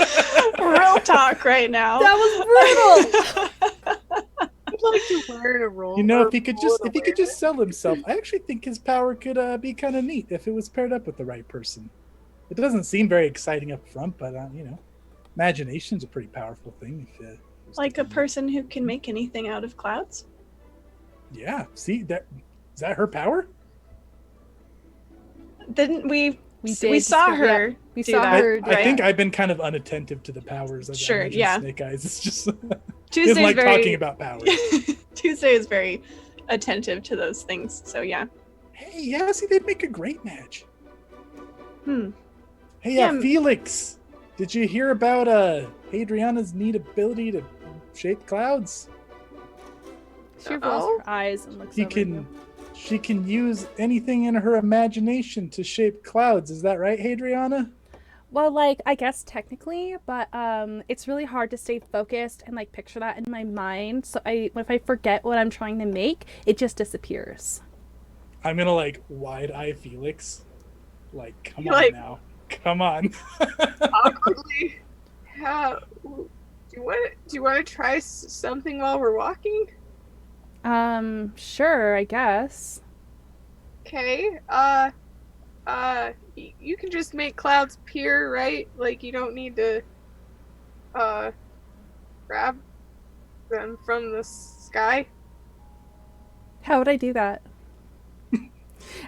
real talk right now. That was brutal. I'd like to learn a role. If he could just sell himself, I actually think his power could be kind of neat if it was paired up with the right person. It doesn't seem very exciting up front, but imagination's a pretty powerful thing. Like a person who can make anything out of clouds? Yeah. See that? Is that her power? Didn't we? We We saw her. We do saw that, her. I right? think I've been kind of unattentive to the powers. Sure, I imagine yeah. Snake Eyes. It's just Tuesday's didn't like very talking about powers. Tuesday is very attentive to those things. So yeah. Hey, yeah. See, they'd make a great match. Hmm. Hey, Yeah. Felix, did you hear about Hadriana's neat ability to shape clouds? She rolls her eyes and looks over you. She can use anything in her imagination to shape clouds. Is that right, Hadriana? Well, I guess technically, but it's really hard to stay focused and picture that in my mind. So if I forget what I'm trying to make, it just disappears. I'm gonna wide eye Felix. Come on Like- now. Come on. Awkwardly. Do you want to try something while we're walking? Sure, I guess. Okay. You can just make clouds appear, right? You don't need to grab them from the sky. How would I do that?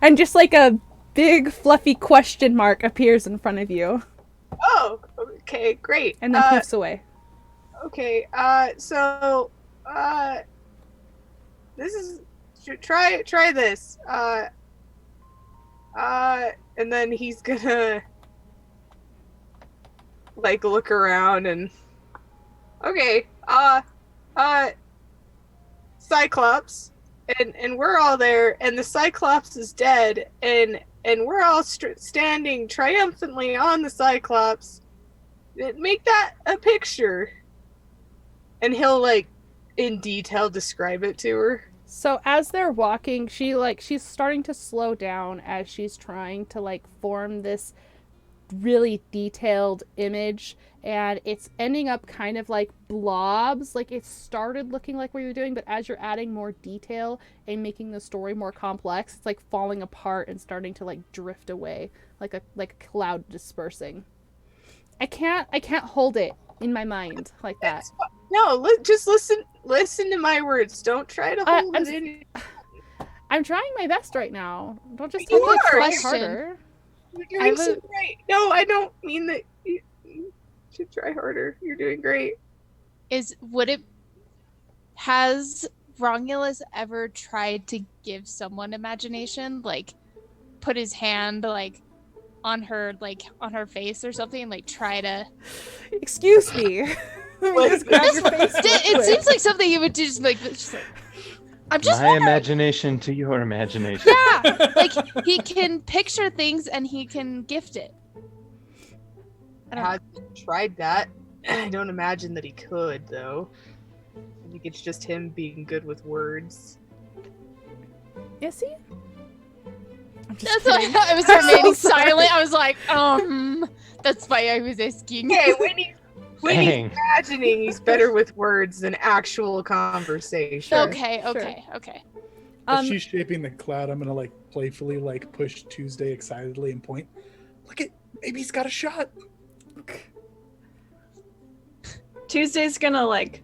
And just a big fluffy question mark appears in front of you Oh, okay, great. and then poofs away. Okay, so this is try this. And then he's gonna look around and okay, Cyclops, and we're all there, and the Cyclops is dead, and we're all standing triumphantly on the Cyclops. Make that a picture. And he'll in detail describe it to her. So as they're walking, she's starting to slow down as she's trying to form this really detailed image, and it's ending up kind of like blobs. It started looking like what you're doing, but as you're adding more detail and making the story more complex, it's falling apart and starting to drift away, like a cloud dispersing. I can't hold it in my mind like that. No, just listen to my words. Don't try to hold it in. I'm trying my best right now. Don't just You tell me to try are. harder. You're doing so great. No, I don't mean that you should try harder. You're doing great. Has Romulus ever tried to give someone imagination? Put his hand on her face or something and try to Excuse me. Let me just grab your face real it quick. seems like something you would do I'm just My wondering. imagination to your imagination. Yeah, he can picture things and he can gift it. I don't know. Has tried that. I don't imagine that he could, though. I think it's just him being good with words. Is he? I'm just That's why kidding. I was I'm so remaining sorry. silent. I was like, that's why I was asking. Okay, Dang. Imagining he's better with words than actual conversation. Okay, Sure. okay. As she's shaping the cloud, I'm gonna like playfully like push Tuesday excitedly and point. Look at, maybe he's got a shot. Tuesday's gonna like,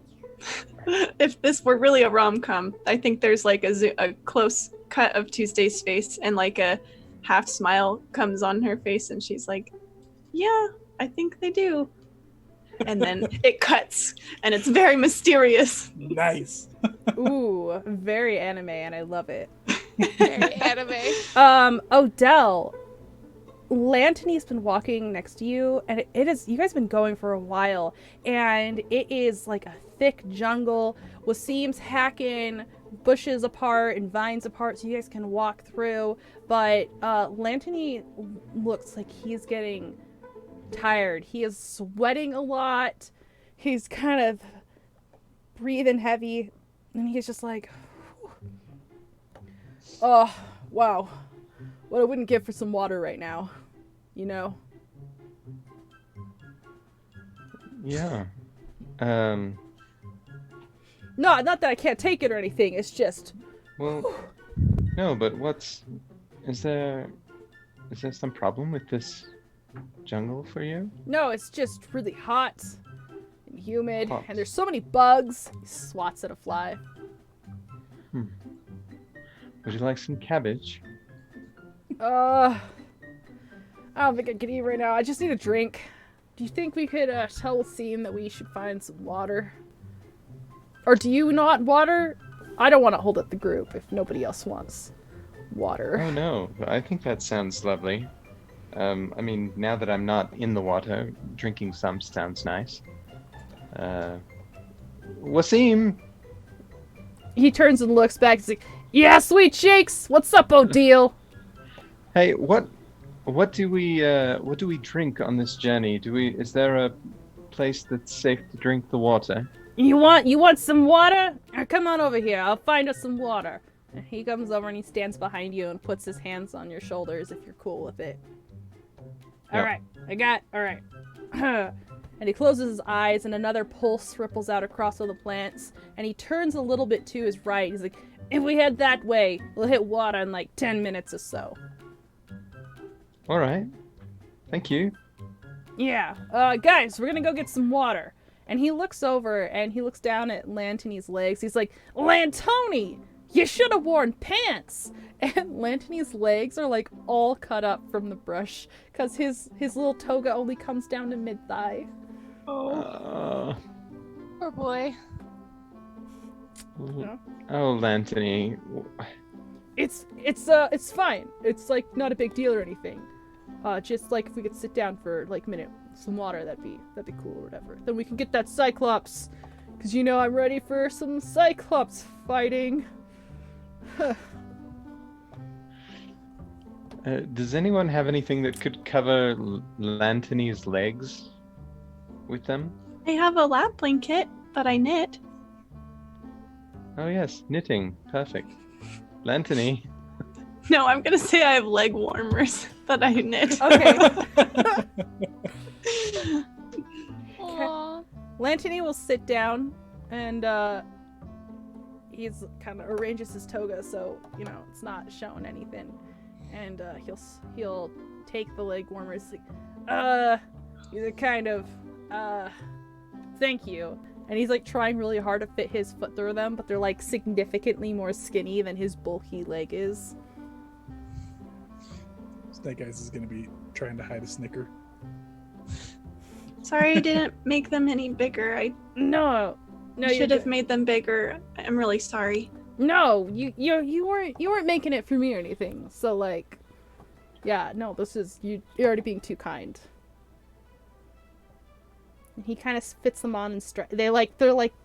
if this were really a rom-com, I think there's like a close cut of Tuesday's face and like a half smile comes on her face and she's like, yeah, I think they do. And then it cuts and it's very mysterious. Nice. Ooh, very anime, and I love it. Very anime. Odell, Lantony's been walking next to you, and it is, you guys been going for a while, and it is like a thick jungle with seams hacking bushes apart and vines apart so you guys can walk through, but Lantony looks like he's getting tired. He is sweating a lot. He's kind of breathing heavy, and he's just like, oh, wow. What I wouldn't give for some water right now, you know? Yeah. No, not that I can't take it or anything. It's just, Well, no, but is there some problem with this jungle for you? no, it's just really hot and humid, Hot. and there's so many bugs. He swats at a fly. Would you like some cabbage? I don't think I can eat right now. I just need a drink. Do you think we could tell Seam that we should find some water? Or do you not water? I don't want to hold up the group if nobody else wants water. Oh no, I think that sounds lovely. I mean, now that I'm not in the water, drinking some sounds nice. Wasim! He turns and looks back. He's like, yeah, sweet shakes. What's up, Odile? Hey, what do we drink on this journey? Is there a place that's safe to drink the water? You want some water? Come on over here. I'll find us some water. And he comes over and he stands behind you and puts his hands on your shoulders if you're cool with it. Yeah. All right. And he closes his eyes and another pulse ripples out across all the plants. And he turns a little bit to his right. He's like, if we head that way, we'll hit water in like 10 minutes or so. All right. Thank you. Yeah. Guys, we're gonna go get some water. And he looks over and he looks down at Lantony's legs. He's like, Lantony, you should have worn pants. And Lantony's legs are like all cut up from the brush because his little toga only comes down to mid-thigh. Oh, Poor boy. oh, Lantony. It's fine. It's like not a big deal or anything. Just like if we could sit down for like a minute, some water, that'd be cool or whatever. Then we can get that Cyclops, cause you know I'm ready for some Cyclops fighting. Does anyone have anything that could cover Lantony's legs with them? I have a lap blanket that I knit. Oh yes, knitting. Perfect. Lantony. No, I'm gonna say I have leg warmers that I knit. Okay. Aww. Lantony will sit down and he's kind of arranges his toga so you know it's not showing anything, and he'll take the leg warmers. Like, he's a kind of thank you, and he's like trying really hard to fit his foot through them, but they're like significantly more skinny than his bulky leg is. Snake Eyes is gonna be trying to hide a snicker. Sorry I didn't make them any bigger. I No, should have made them bigger. I'm really sorry. No, you weren't making it for me or anything. So like, yeah, no, this is you're already being too kind. And he kind of fits them on and they're like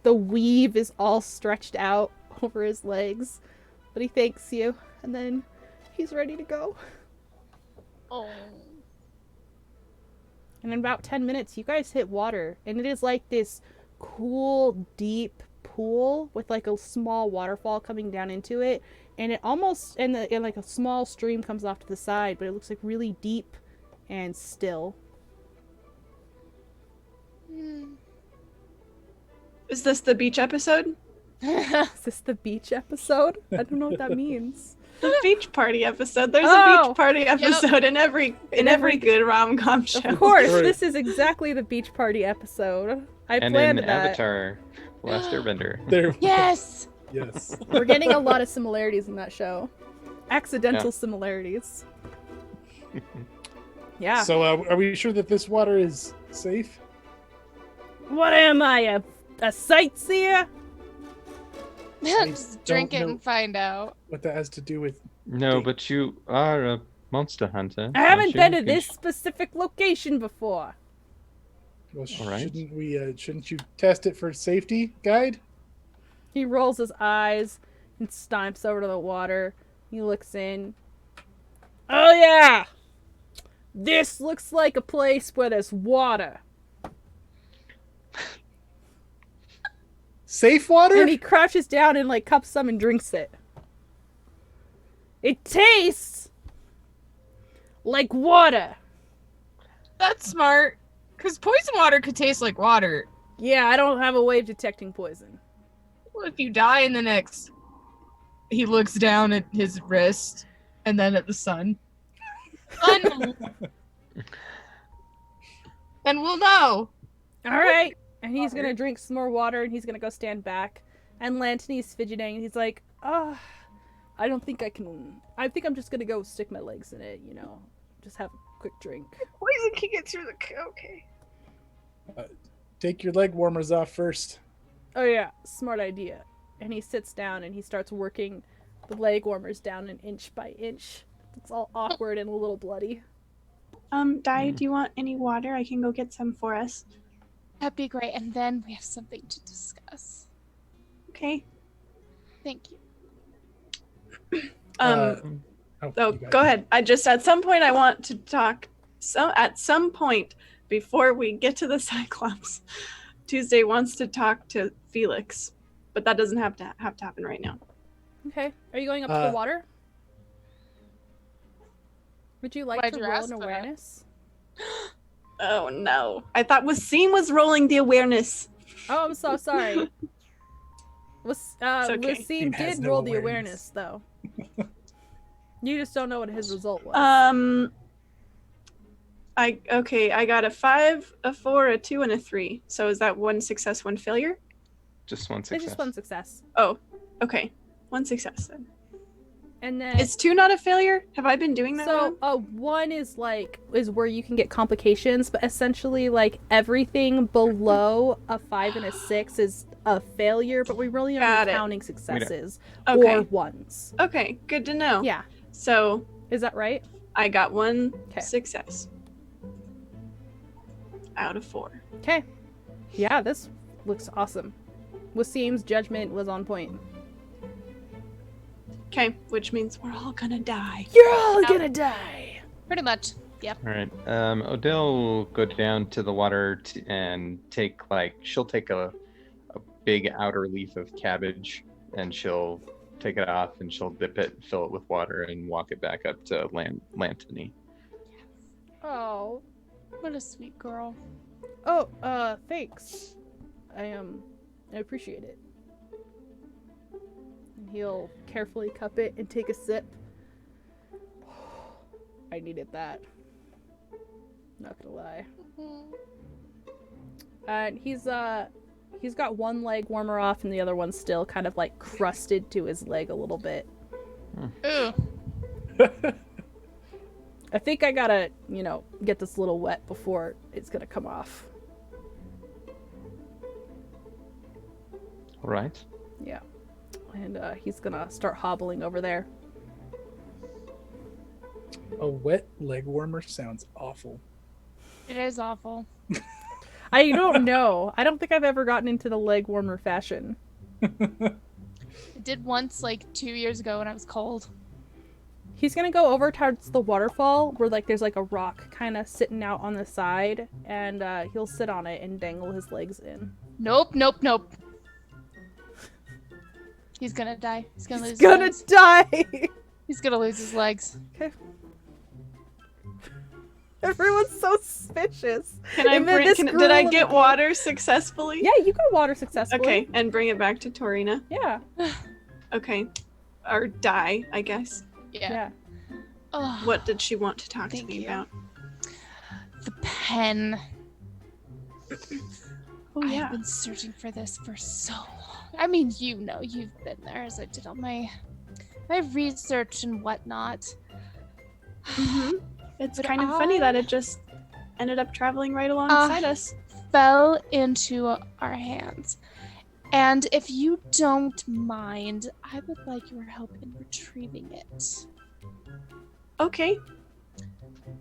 the weave is all stretched out over his legs, but he thanks you and then he's ready to go. Oh. And in about 10 minutes, you guys hit water, and it is like this cool, deep pool with like a small waterfall coming down into it, and it almost and like a small stream comes off to the side, but it looks like really deep and still. Is this the beach episode? Is this the beach episode? I don't know what that means. The beach party episode. There's a Oh! beach party episode in every good rom-com show. Of course, Right. this is exactly the beach party episode. I And planned in that. Avatar, Last Airbender. There. Yes. Yes. We're getting a lot of similarities in that show. Accidental similarities. Yeah. So, are we sure that this water is safe? What am I, a sightseer? Just drink don't it know. and find out. What that has to do with? No, but you are a monster hunter. I haven't aren't you? been to Can this you- specific location before. Well, All right. shouldn't we? Shouldn't you test it for safety, guide? He rolls his eyes and stomps over to the water. He looks in. Oh yeah! This looks like a place where there's water. Safe water? And he crouches down and like cups some and drinks it. It tastes like water. That's smart. Because poison water could taste like water. Yeah, I don't have a way of detecting poison. Well, if you die in the next... He looks down at his wrist and then at the sun. Sun. And we'll know. All right. And he's gonna drink some more water and he's gonna go stand back. And Lantony's fidgeting and he's like, oh, I don't think I can. I think I'm just gonna go stick my legs in it, you know, just have a quick drink. Poison can get through the... Okay. Take your leg warmers off first. Oh yeah, smart idea. And he sits down and he starts working the leg warmers down an inch by inch. It's all awkward and a little bloody. Di, do you want any water? I can go get some for us. That'd be great. And then we have something to discuss. Okay. Thank you. Oh, you got go it. ahead. I just at some point I want to talk. So at some point before we get to the Cyclops, Tuesday wants to talk to Felix, but that doesn't have to happen right now. Okay. Are you going up to the water? Would you like Why'd to you roll ask an for that? awareness? Oh no! I thought Wasim was rolling the awareness. Oh, I'm so sorry. It's okay. Wasim He has did no roll the awareness. awareness, though. You just don't know what his result was. I got a 5, a 4, a 2, and a 3. So is that one success, one failure? Just one It's success. just one success. Oh, okay, one success then. And then Is 2 not a failure? Have I been doing that wrong? so one is where you can get complications, but essentially like everything below a 5 and a 6 is a failure, but we really Got aren't it. counting successes Okay. or ones. Okay, good to know. Yeah. So Is that right? I got one 'Kay. success out of 4. Okay. Yeah, this looks awesome. Wasim's judgment was on point. Okay, which means we're all gonna die. You're all gonna die. Pretty much. All right. Odell will go down to the water and she'll take a big outer leaf of cabbage and she'll take it off and she'll dip it, fill it with water, and walk it back up to Lantony. Oh. What a sweet girl. Oh, thanks. I appreciate it. And he'll carefully cup it and take a sip. I needed that. Not gonna lie. And he's got one leg warmer off and the other one's still kind of like crusted to his leg a little bit. Ooh. I think I gotta, get this a little wet before it's gonna come off. All right. Yeah. And he's gonna start hobbling over there. A wet leg warmer sounds awful. It is awful. I don't know. I don't think I've ever gotten into the leg warmer fashion. I did once, 2 years ago when I was cold. He's gonna go over towards the waterfall where there's a rock kind of sitting out on the side, and he'll sit on it and dangle his legs in. Nope. He's gonna die. He's gonna lose He's his gonna legs. die. He's gonna lose his legs. Okay. Everyone's so suspicious. Can I And then bring? this Did I girl- get water successfully? Yeah, you got water successfully. Okay, and bring it back to Torina. Yeah. Okay, or die, I guess. Yeah. Oh, What did she want to talk to Thank me you. about? the pen. Oh yeah. I've been searching for this for so long. I mean, you know, you've been there as I did all my research and whatnot. hmm It's But kind of funny that I- it just ended up traveling right alongside us. Fell into our hands. And if you don't mind, I would like your help in retrieving it. Okay.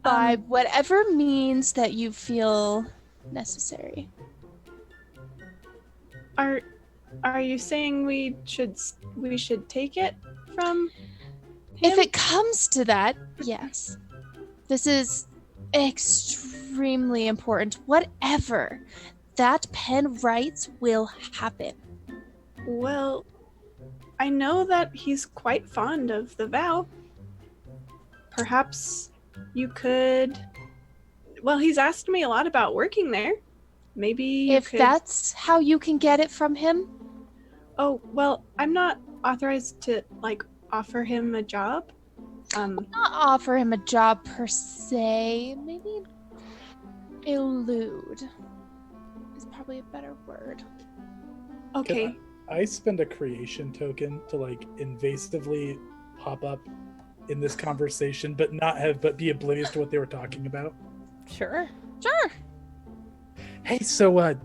By whatever means that you feel necessary. Are you saying we should take it from him? If it comes to that, yes. This is extremely important. Whatever that pen writes will happen. Well, I know that he's quite fond of the vow. Perhaps you could. Well, he's asked me a lot about working there. Maybe you If could. that's how you can get it from him, Oh, well, I'm not authorized to offer him a job. not offer him a job per se. Maybe elude is probably a better word. Okay. I spend a creation token to invasively pop up in this conversation, but be oblivious to what they were talking about. Sure. Sure. Hey, so I'm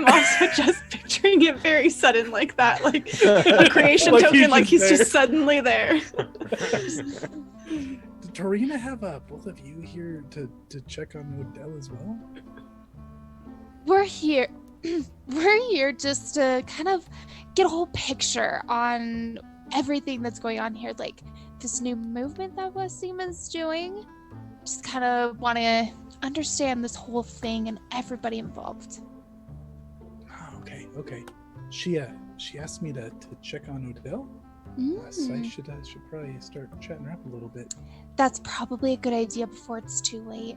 also just picturing it very sudden like that, like a creation Like token, he's he's just just suddenly there. did Torina have both of you here to check on Odell as well? We're here. We're here just to kind of get a whole picture on everything that's going on here, like this new movement that Wasima's doing. Just kind of want to understand this whole thing and everybody involved. Oh, okay. She asked me to check on Odell. So I should probably start chatting her up a little bit. That's probably a good idea before it's too late.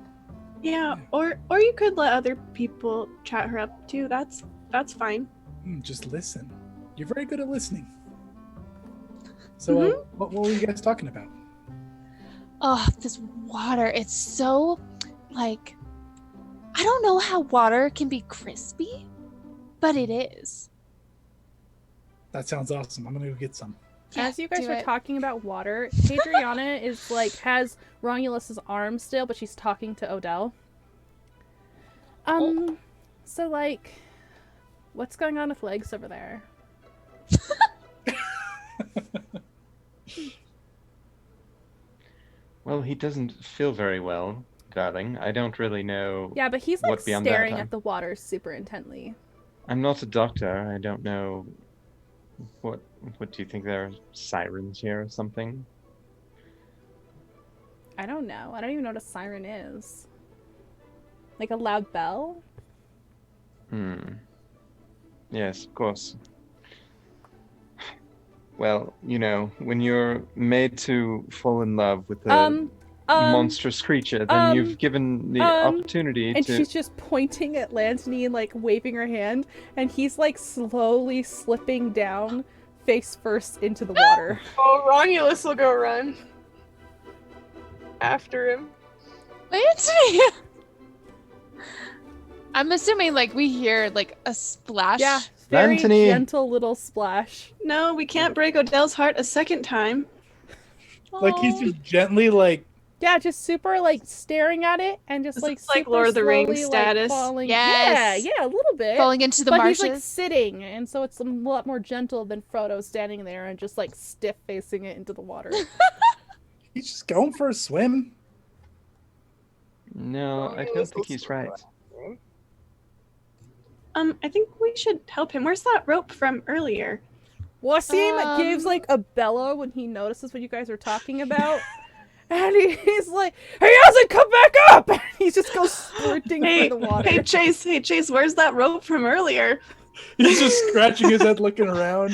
Yeah, or you could let other people chat her up too. That's fine. Just listen. You're very good at listening. So what were you guys talking about? Oh, this water. It's so, I don't know how water can be crispy, but it is. That sounds awesome. I'm gonna go get some. As you guys do were it. talking about water, Hadriana is has Romulus's arm still, but she's talking to Odell. So what's going on with legs over there? Well, he doesn't feel very well, darling. I don't really know. Yeah, but he's What beyond that, staring huh? at the water super intently. I'm not a doctor. I don't know. What do you think? There are sirens here or something? I don't know. I don't even know what a siren is. Like a loud bell? Yes, of course. Well, when you're made to fall in love with a monstrous creature, then you've given the opportunity and to. she's just pointing at Lantony and waving her hand, and he's slowly slipping down face first into the water. Oh, Romulus will go run after him. Anthony! I'm assuming we hear a splash. Yeah, very Lantony. gentle little splash. No, we can't break Odell's heart a second time. He's Aw. just gently Yeah, just super staring at it and just This is super like Lord of the Rings slowly, status. falling. Yes. Yeah, a little bit. falling into the but marshes. he's sitting, and so it's a lot more gentle than Frodo standing there and just stiff facing it into the water. he's just going for a swim. No, I don't think he's right. I think we should help him. Where's that rope from earlier? Wasim gives a bellow when he notices what you guys are talking about. And he's like, he hasn't come back up! And he just goes sprinting Hey, for the water. hey Chase, where's that rope from earlier? He's just scratching his head, looking around.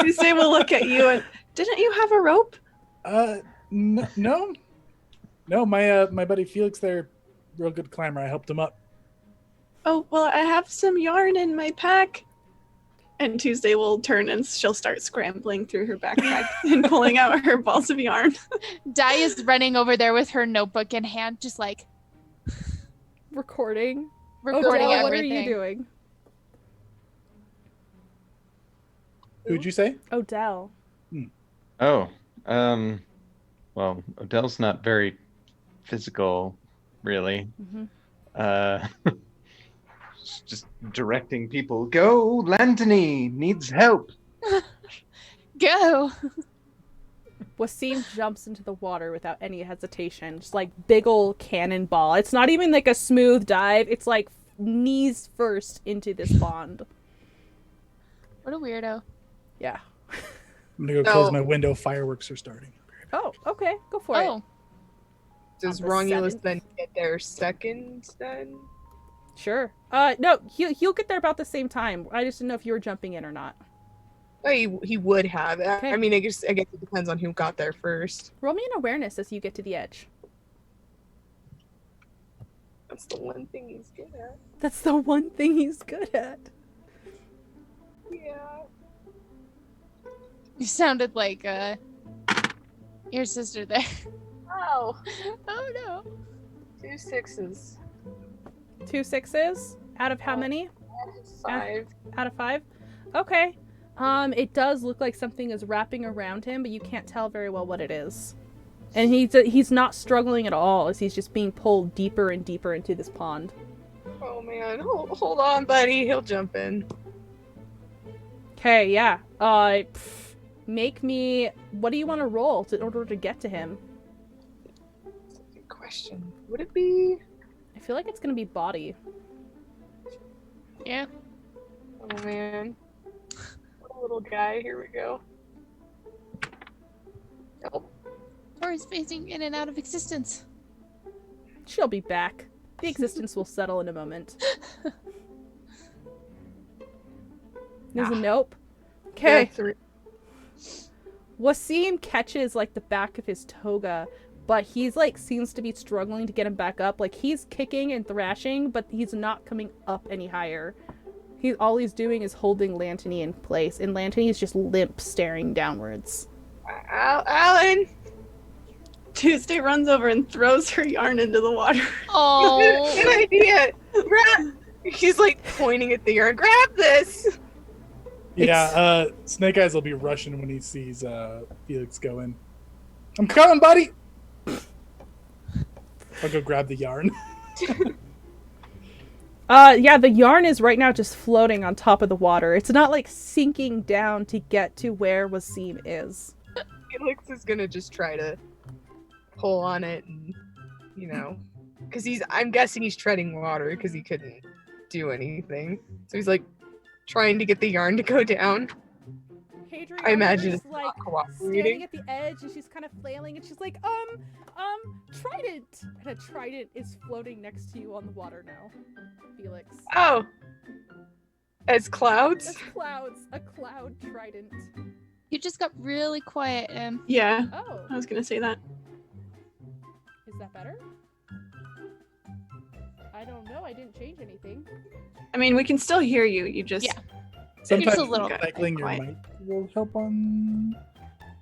Tuesday will look at you and, didn't you have a rope? No. No, my buddy Felix there, real good climber. I helped him up. Oh, well, I have some yarn in my pack. And Tuesday will turn and she'll start scrambling through her backpack and pulling out her balls of yarn. Di is running over there with her notebook in hand, just like Recording. recording Odell, everything. what are you doing? Who'd you say? Odell. Oh, well, Odell's not very physical, really. Mm-hmm. Just directing people. Go, Lantany needs help. Go. Wasim jumps into the water without any hesitation, just like big ol' cannonball. It's not even like a smooth dive. It's like knees first into this pond. What a weirdo. Yeah. I'm gonna go close my window. Fireworks are starting. Oh, okay. Go for it. Oh, Does On the Romulus 7th. then get there second then? Sure. No, he'll get there about the same time. I just didn't know if you were jumping in or not. Oh, he would have. Okay. I mean, I guess it depends on who got there first. Roll me an awareness as you get to the edge. That's the one thing he's good at. That's the one thing he's good at. Yeah. you sounded like your sister there. Oh, Oh no. 2 6s. 2 6s out of how many? 5. Out of 5. Okay. It does look like something is wrapping around him, but you can't tell very well what it is. And he's not struggling at all, as he's just being pulled deeper and deeper into this pond. Oh man, hold on, buddy. He'll jump in. Okay, yeah. Make me. What do you want to roll in order to get to him? That's a good question. Would it be? I feel like it's gonna be body. Yeah. Oh man. What a little guy. Here we go. Nope. Tori's phasing in and out of existence. She'll be back. The existence will settle in a moment. There's a nope. Okay. Yeah, 3. Wasim catches like the back of his toga, but he's like seems to be struggling to get him back up. Like he's kicking and thrashing, but he's not coming up any higher. All he's doing is holding Lantany in place, and Lantany is just limp, staring downwards. Alan! Tuesday runs over and throws her yarn into the water. Oh. Good idea! Grab! He's like pointing at the yarn. Grab this! Yeah, Snake Eyes will be rushing when he sees Felix go in. I'm coming, buddy! I'll go grab the yarn. Yeah, the yarn is right now just floating on top of the water. It's not like sinking down to get to where Wasim is. Felix is gonna just try to pull on it and, because I'm guessing he's treading water because he couldn't do anything. So he's like trying to get the yarn to go down. Hadriana I imagine is it's like not standing cooperating. at the edge and she's kind of flailing and she's like, trident! And a trident is floating next to you on the water now, Felix. Oh! As clouds? That's clouds. A cloud trident. You just got really quiet, Yeah, Oh, I was gonna say that. is that better? I don't know. I didn't change anything. I mean, we can still hear you. You just Yeah. Sometimes a little cycling your quiet. mic will help on.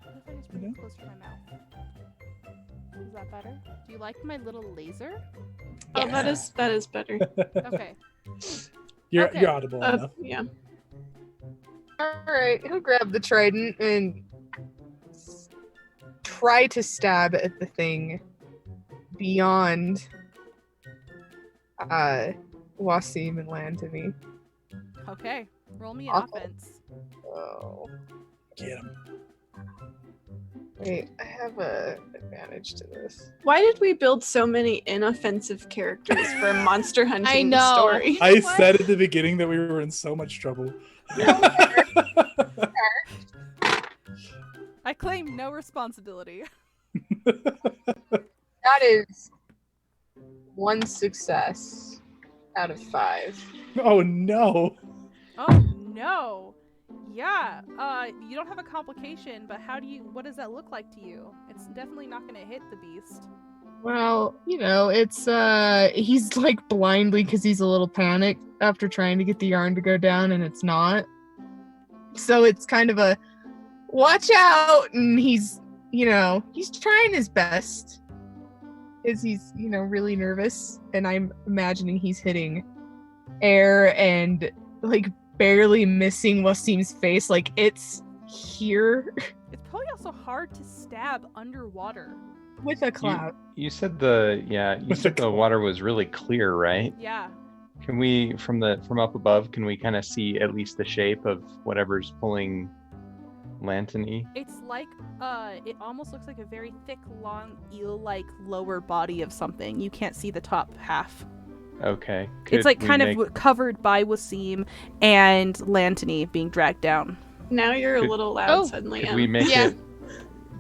What if I just bring it closer to my mouth? Is that better? Do you like my little laser? Oh, Yes. that is better. Okay. You're Okay. you're audible enough. Yeah. Alright, he'll grab the trident and try to stab at the thing beyond Wasim and Lantany. Okay. Roll me an Awful. offense. Oh. Get him. Wait, I have a advantage to this. Why did we build so many inoffensive characters for a monster hunting I know. story? I What? said at the beginning that we were in so much trouble. I claim no responsibility. That is 1 success out of 5. Oh no! Oh no. Yeah. You don't have a complication, but what does that look like to you? It's definitely not gonna hit the beast. Well, it's he's like blindly because he's a little panicked after trying to get the yarn to go down and it's not. So it's kind of a watch out, and he's trying his best. Is he's really nervous, and I'm imagining he's hitting air and like barely missing Wasim's face, like it's here It's probably also hard to stab underwater. with a cloud. You said the water was really clear, right? Yeah. Can we from up above? Can we kind of see at least the shape of whatever's pulling Lantany? It's like it almost looks like a very thick, long, eel-like lower body of something. You can't see the top half. Okay. It's like kind of covered by Wasim and Lantany being dragged down. Now you're Could- a little loud Oh. suddenly. Could Em. we make Yeah. it?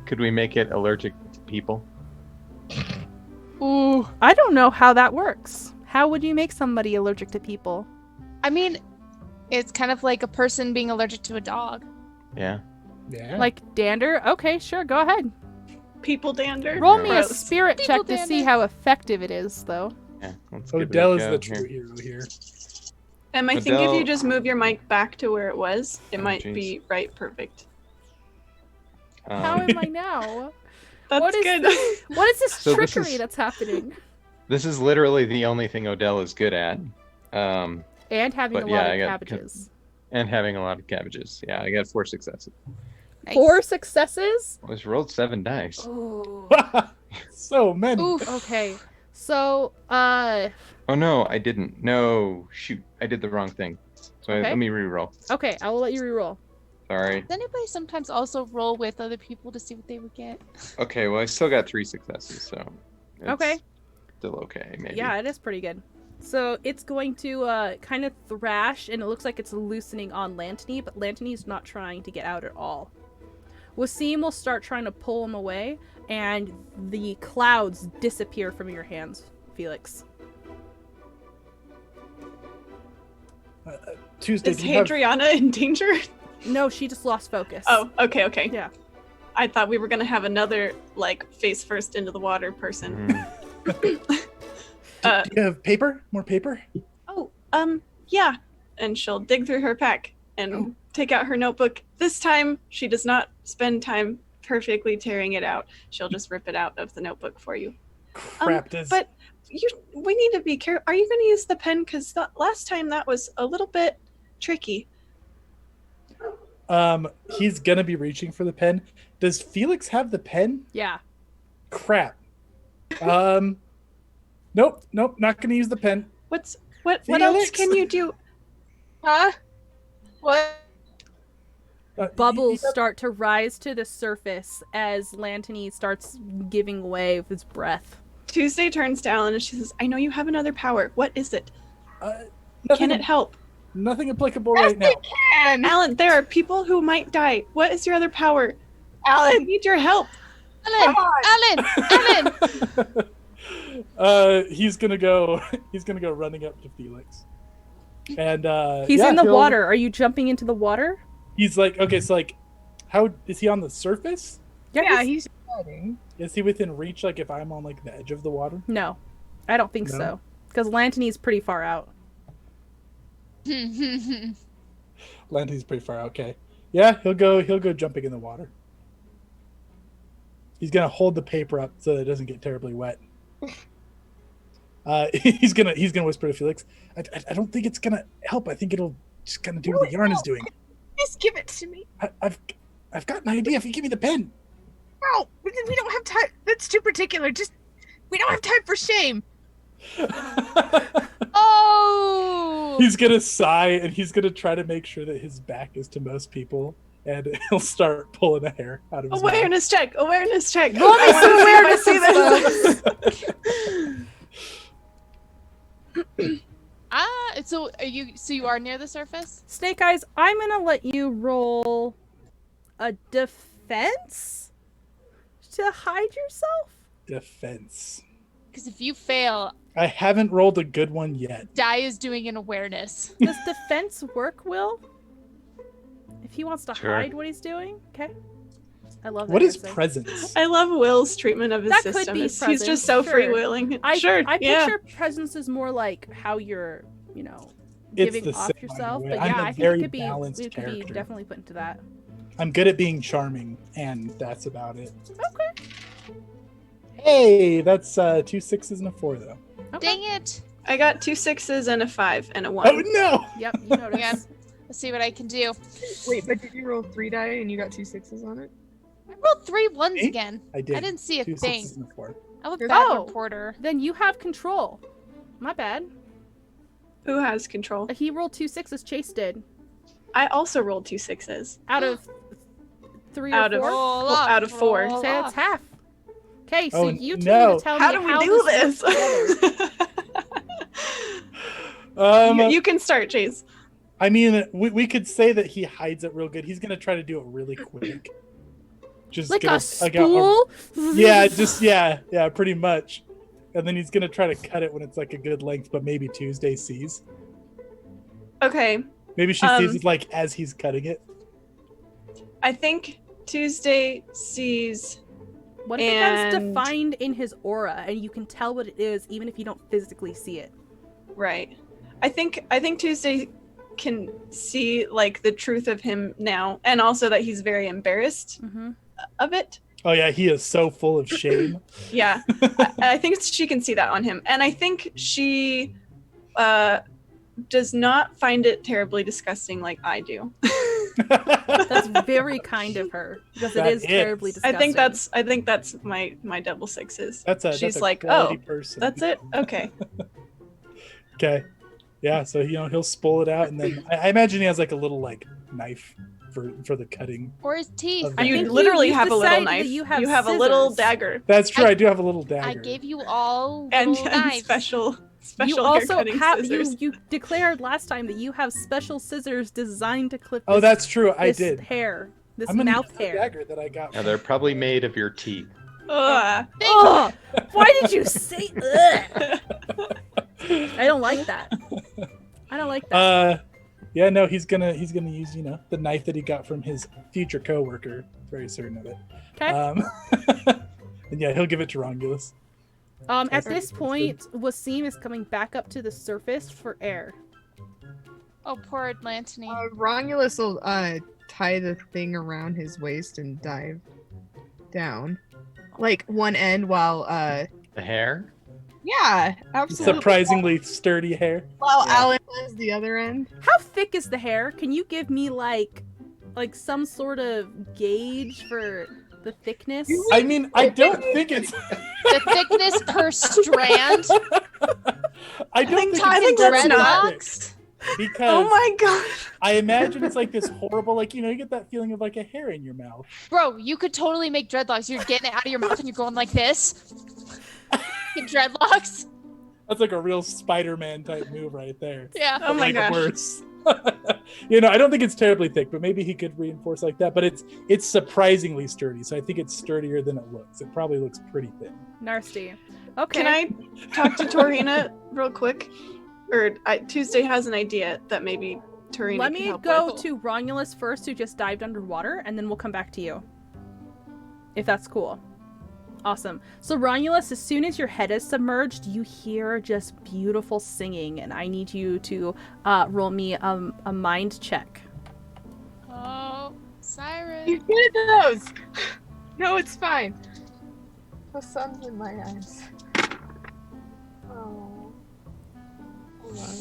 Could we make it allergic to people? Ooh. I don't know how that works. How would you make somebody allergic to people? I mean, it's kind of like a person being allergic to a dog. Yeah. Yeah. Like dander? Okay, sure, go ahead. People dander. Roll me a Gross. spirit People check to see dander. how effective it is, though. Yeah. Let's give it a Odell is go the true here. hero here. I think if Adele- you just move your mic back to where it was, it Oh, might jeez. be right perfect. How am I now? That's What is good. What is this So this trickery is- that's happening? This is literally the only thing Odell is good at. And having But a yeah, lot I of got- cabbages. And having a lot of cabbages. Yeah, I got 4 successes. Nice. 4 successes? I just rolled 7 dice. Oh. So many. Oof. Okay. So, Oh no, I didn't. No, shoot, I did the wrong thing. So Okay. let me re-roll. okay, I will let you reroll. Sorry. Does anybody sometimes also roll with other people to see what they would get? Okay, well I still got 3 successes, so it's Okay. still okay, maybe. Yeah, it is pretty good. So it's going to kind of thrash, and it looks like it's loosening on Lantany, but Lantany's not trying to get out at all. Wasim will start trying to pull him away, and the clouds disappear from your hands, Felix. Tuesday, Is do you have- Hadriana in danger? No, she just lost focus. Oh, okay. Yeah. I thought we were gonna have another like face first into the water person. Mm, do you have paper? More paper? Oh, yeah. And she'll dig through her pack and take out her notebook. This time, she does not spend time perfectly tearing it out. She'll just rip it out of the notebook for you. Crap, does But we need to be careful. Are you going to use the pen? Because last time that was a little bit tricky. he's gonna be reaching for the pen. Does Felix have the pen? Yeah. Crap. Nope, not gonna use the pen. What else Felix? can you do? Huh? What? Bubbles start to rise to the surface as Lantany starts giving way with his breath. Tuesday turns to Alan and she says, "I know you have another power. What is it? Nothing, Can it help?" nothing applicable right now. And Alan, there are people who might die. What is your other power? I Alan, need your help. Alan! Alan! Alan! He's gonna go running up to Felix. And He's yeah, in the he'll- water. Are you jumping into the water? He's like, okay, so like, how is he on the surface? yeah, he's hiding. Is he within reach? Like, if I'm on like the edge of the water? No, I don't think No? so. Because Lantany's pretty far out. Lanty's pretty far out. Okay, yeah, he'll go jumping in the water. He's gonna hold the paper up so that it doesn't get terribly wet. He's gonna whisper to Felix. I don't think it's gonna help. I think it'll just kind of do what the yarn is doing. Just give it to me. I've got an idea. If you give me the pen. No, we don't have time. That's too particular. We don't have time for shame. Oh! He's gonna sigh and he's gonna try to make sure that his back is to most people, and he'll start pulling a hair out of his mouth. Awareness check. Roll me some I awareness wanna see this. So you are near the surface? Snake Eyes, I'm gonna let you roll a defense to hide yourself. Defense. Because if you fail, I haven't rolled a good one yet. Dai is doing an awareness. Does defense work, Will? If he wants to Sure. hide what he's doing, okay. I love that. What is answer. presence? I love Will's treatment of his That could system. be He's presence, just so sure. freewheeling. I yeah. picture presence as more like how you're, It's giving the off same yourself. way. But I'm yeah, a I think very it could be balanced it could be character. definitely put into that. I'm good at being charming, and that's about it. Okay. Hey, that's 2 6s and a 4 though. Okay. Dang it. I got 2 6s and a 5 and a 1. Oh no! Yep, you noticed. Yeah. Let's see what I can do. Wait, but did you roll 3 die and you got 2 6s on it? I rolled 3 1s Me? again. I did. I didn't see a 2 thing. 6s and a 4. I'm a You're- bad Oh. reporter. Then you have control. My bad. Who has control? He rolled 2 6s. Chase did. I also rolled 2 6s. Out of 3 Out or of 4. Roll out up, of 4. roll Say it's up. half. Okay, so Oh, you two no. need to tell How me do we how do this this? works together. you can start, Chase. I mean, we could say that he hides it real good. He's gonna try to do it really quick. Just Like get a spool? yeah, pretty much. And then he's gonna try to cut it when it's like a good length, but maybe Tuesday sees. Okay. Maybe she sees it like as he's cutting it. I think Tuesday sees. What if it comes And- defined in his aura and you can tell what it is even if you don't physically see it? Right. I think Tuesday can see like the truth of him now, and also that he's very embarrassed Mm-hmm. of it. Oh yeah, he is so full of shame. Yeah. I think she can see that on him, and I think she does not find it terribly disgusting like I do. That's very kind of her because That it is is. terribly disgusting. I think that's my double sixes. She's She's a like, quality oh, person. that's it. Okay. Okay. Yeah, so he'll spool it out, and then I imagine he has like a little like knife for the cutting. Or his teeth. I You think literally you've have a little decided knife. that you You have have a little scissors. dagger, That's true. I do have a little dagger. I gave you all and, little and knives. special You hair also cutting have scissors. you declared last time that you have special scissors designed to clip. Oh, this, that's true. I this did. hair, this I'm gonna mouth use the hair. dagger that I got. Yeah, they're probably made of your teeth. Ugh. Ugh! Why did you say? Ugh! I don't like that. I don't like that. Yeah, no, he's gonna use the knife that he got from his future coworker. Very certain of it. Okay. And yeah, he'll give it to Romulus. At this point, Wasim is coming back up to the surface for air. Oh, poor Atlantany. Romulus will tie the thing around his waist and dive down, like one end while The hair? yeah, absolutely. Surprisingly sturdy hair. While Yeah. Alan has the other end. How thick is the hair? Can you give me like some sort of gauge for the thickness? I mean, I don't think it's. The thickness per strand. I don't think I think it's that's that not- thick, because Oh my gosh. I imagine it's like this horrible, like you get that feeling of like a hair in your mouth. Bro, you could totally make dreadlocks. You're getting it out of your mouth and you're going like this. Get dreadlocks. That's like a real Spider-Man type move right there. Yeah. Oh my Like gosh. worse. I don't think it's terribly thick, but maybe he could reinforce like that. But it's surprisingly sturdy, so I think it's sturdier than it looks. It probably looks pretty thin. Nasty. Okay. Can I talk to Torina real quick? Or Tuesday has an idea that maybe Torina Let can me help go with. to Romulus first, who just dived underwater, and then we'll come back to you. If that's cool. Awesome. So Romulus, as soon as your head is submerged, you hear just beautiful singing, and I need you to roll me a mind check. Oh, Siren. You did those. No, it's fine. The sun's in my eyes. Oh. Hold on.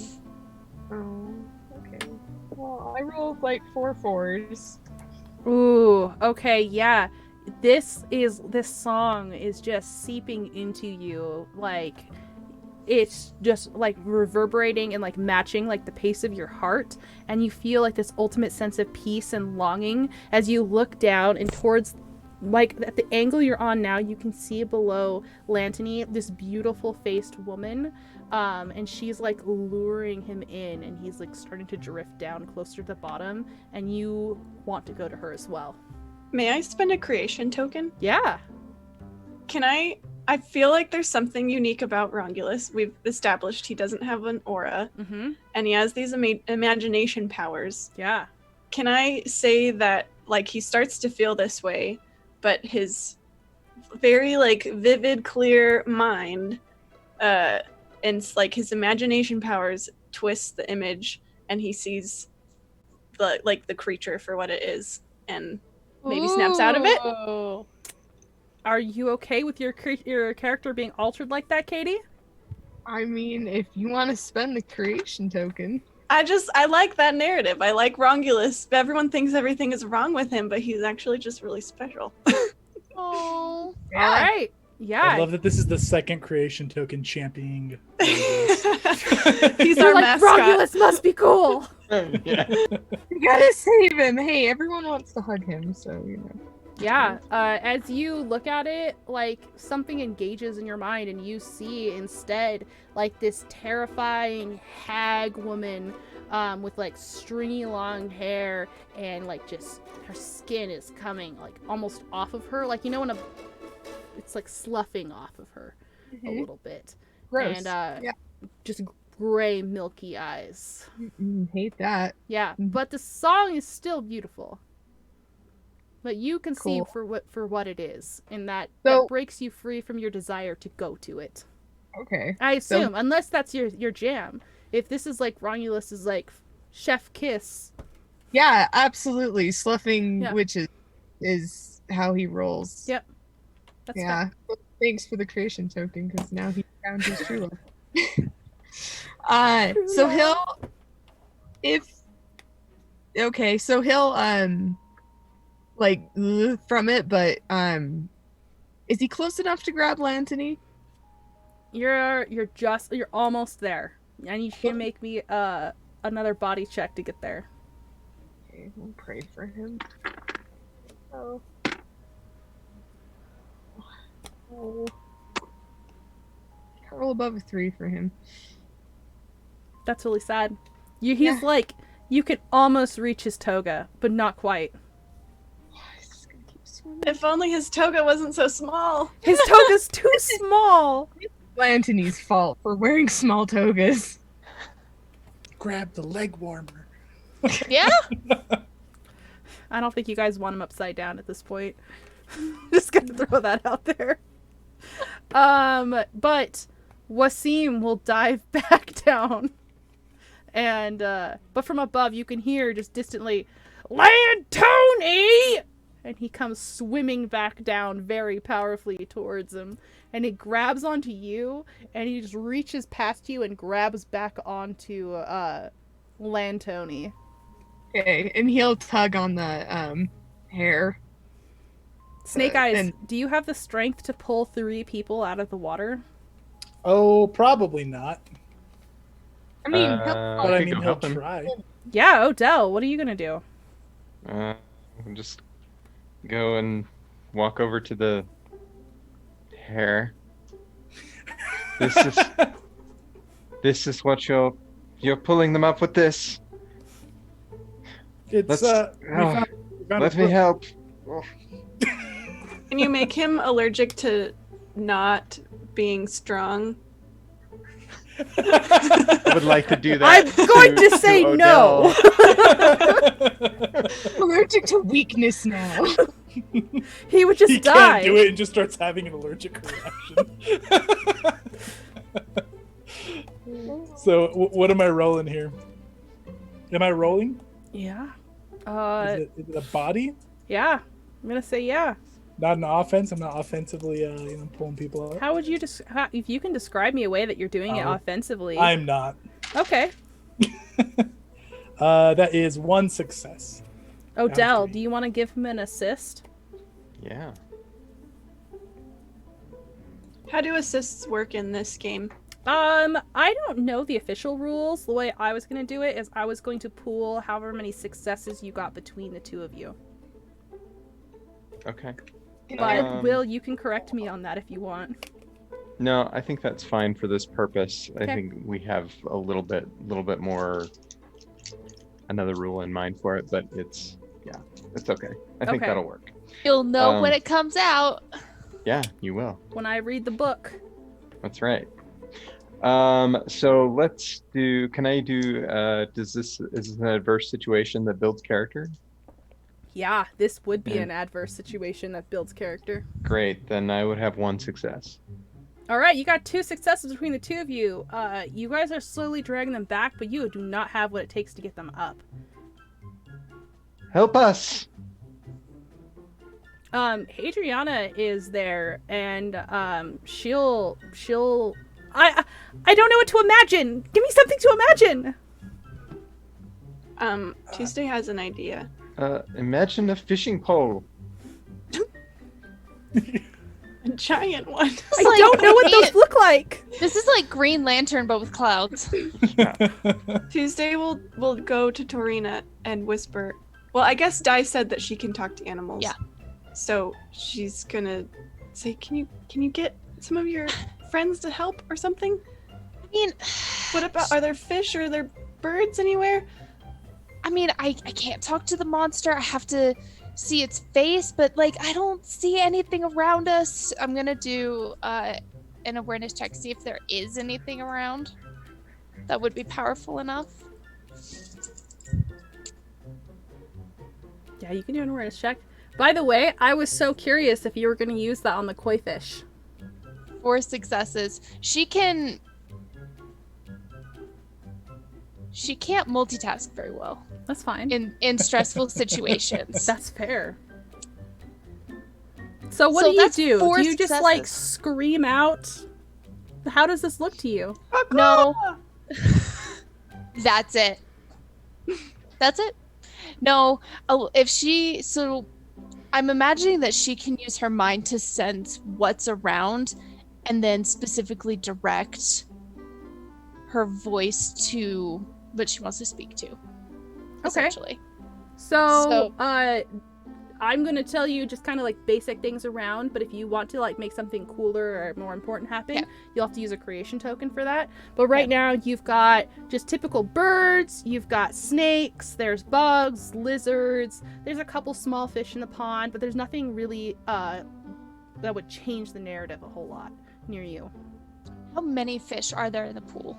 Oh. Okay. Well, I rolled like 4 4s. Ooh, okay, yeah. This song is just seeping into you, like it's just like reverberating and like matching like the pace of your heart, and you feel like this ultimate sense of peace and longing as you look down and towards, like at the angle you're on now, you can see below Lantany this beautiful faced woman, and she's like luring him in, and he's like starting to drift down closer to the bottom, and you want to go to her as well. May I spend a creation token? Yeah. Can I feel like there's something unique about Romulus. We've established he doesn't have an aura, Mm-hmm. and he has these imagination powers. Yeah. Can I say that, like, he starts to feel this way but his very like vivid, clear mind, and like his imagination powers twist the image, and he sees the creature for what it is, and maybe snaps out of it. Ooh. Are you okay with your character being altered like that, Katie? I mean, if you want to spend the creation token. I like that narrative. I like Rongulus. Everyone thinks everything is wrong with him, but he's actually just really special. Oh. All right. Yeah. I love that this is the second creation token championing. He's You're our like, mascot. Romulus must be cool. Yeah. You gotta save him. Hey, everyone wants to hug him, so you know. Yeah, as you look at it, like, something engages in your mind and you see instead, like, this terrifying hag woman with, like, stringy long hair and, like, just her skin is coming, like, almost off of her. Like, you know when it's, like, sloughing off of her a little bit. Gross. And, yeah. just gray, milky eyes. Hate that. Yeah, but the song is still beautiful. But you can see Cool. for what it is, and that So- breaks you free from your desire to go to it. Okay. I assume, unless that's your jam. If this is like Romulus is like chef kiss. Yeah, absolutely. Sloughing Yeah. witches is how he rolls. Yep. That's Yeah. Well, thanks for the creation token, because now he found his true love. True So love. he'll like from it, but is he close enough to grab Lantany? You're almost there. I need you to make me another body check to get there. Okay, we'll pray for him. Oh. Oh. Can't roll above a 3 for him. That's really sad. He's like, you can almost reach his toga, but not quite. He's just gonna keep swimming. If only his toga wasn't so small. His toga's too small. Lantany's fault for wearing small togas. Grab the leg warmer. Yeah? I don't think you guys want him upside down at this point. Just gonna throw that out there. But Wasim will dive back down. And, but from above you can hear just distantly, "Land Tony!" And he comes swimming back down very powerfully towards him. And he grabs onto you, and he just reaches past you and grabs back onto, Land Tony. Okay, and he'll tug on the hair. Snake Eyes, and- do you have the strength to pull 3 people out of the water? Oh, probably not. I mean, But I I could mean, go he'll help him. try. Yeah, Odell, what are you gonna do? I'll just go and walk over to the hair. This is what you're pulling them up with this. It's Let's- we found Let a me rope. help. Can you make him allergic to not being strong? I would like to do that. I'm going to say no. Odell. allergic to weakness now. He would just He die. can't do it and just starts having an allergic reaction. So, what am I rolling here? Am I rolling? Yeah. Is it a body? Yeah. I'm gonna say yeah. Not an offense. I'm not offensively, pulling people out. How would you if you can describe me a way that you're doing it Oh, offensively? I'm not. Okay. That is 1 success. Odell, three. do you want to give him an assist? Yeah. How do assists work in this game? I don't know the official rules. The way I was gonna do it is I was going to pool however many successes you got between the two of you. Okay. But Will, you can correct me on that if you want. No, I think that's fine for this purpose. I Okay. think we have a little bit more another rule in mind for it, but it's okay. I think Okay. that'll work. You'll know when Um, it comes out. Yeah, you will. When I read the book. That's right. So let's do. Can I do? Is this an adverse situation that builds character? Yeah, this would be And- an adverse situation that builds character. Great, then I would have 1 success. All right, you got 2 successes between the 2 of you. You guys are slowly dragging them back, but you do not have what it takes to get them up. Help us! Hadriana is there, and she'll I don't know what to imagine. Give me something to imagine. Tuesday has an idea. Imagine a fishing pole. A giant one. I don't know what those look like. This is like Green Lantern, but with clouds. Tuesday will go to Torina and whisper. Well, I guess Di said that she can talk to animals. Yeah. So she's gonna say, "Can you get some of your friends to help or something? I mean, What about, are there fish or are there birds anywhere?" I mean, I can't talk to the monster. I have to see its face, but like I don't see anything around us. I'm gonna do an awareness check, see if there is anything around that would be powerful enough. Yeah, you can do an awareness check. By the way, I was so curious if you were going to use that on the koi fish. 4 successes. She can't multitask very well That's fine. in stressful situations. That's fair. So what So do you that's do? 4 Do you just like successes. scream out? How does this look to you? No. That's it. That's it. No. Oh, so I'm imagining that she can use her mind to sense what's around and then specifically direct her voice to what she wants to speak to. Essentially. So, I'm gonna tell you just kind of like basic things around, but if you want to like make something cooler or more important happen, Yeah. you'll have to use a creation token for that. But right now you've got just typical birds, you've got snakes, there's bugs, lizards, there's a couple small fish in the pond, but there's nothing really that would change the narrative a whole lot near you. How many fish are there in the pool?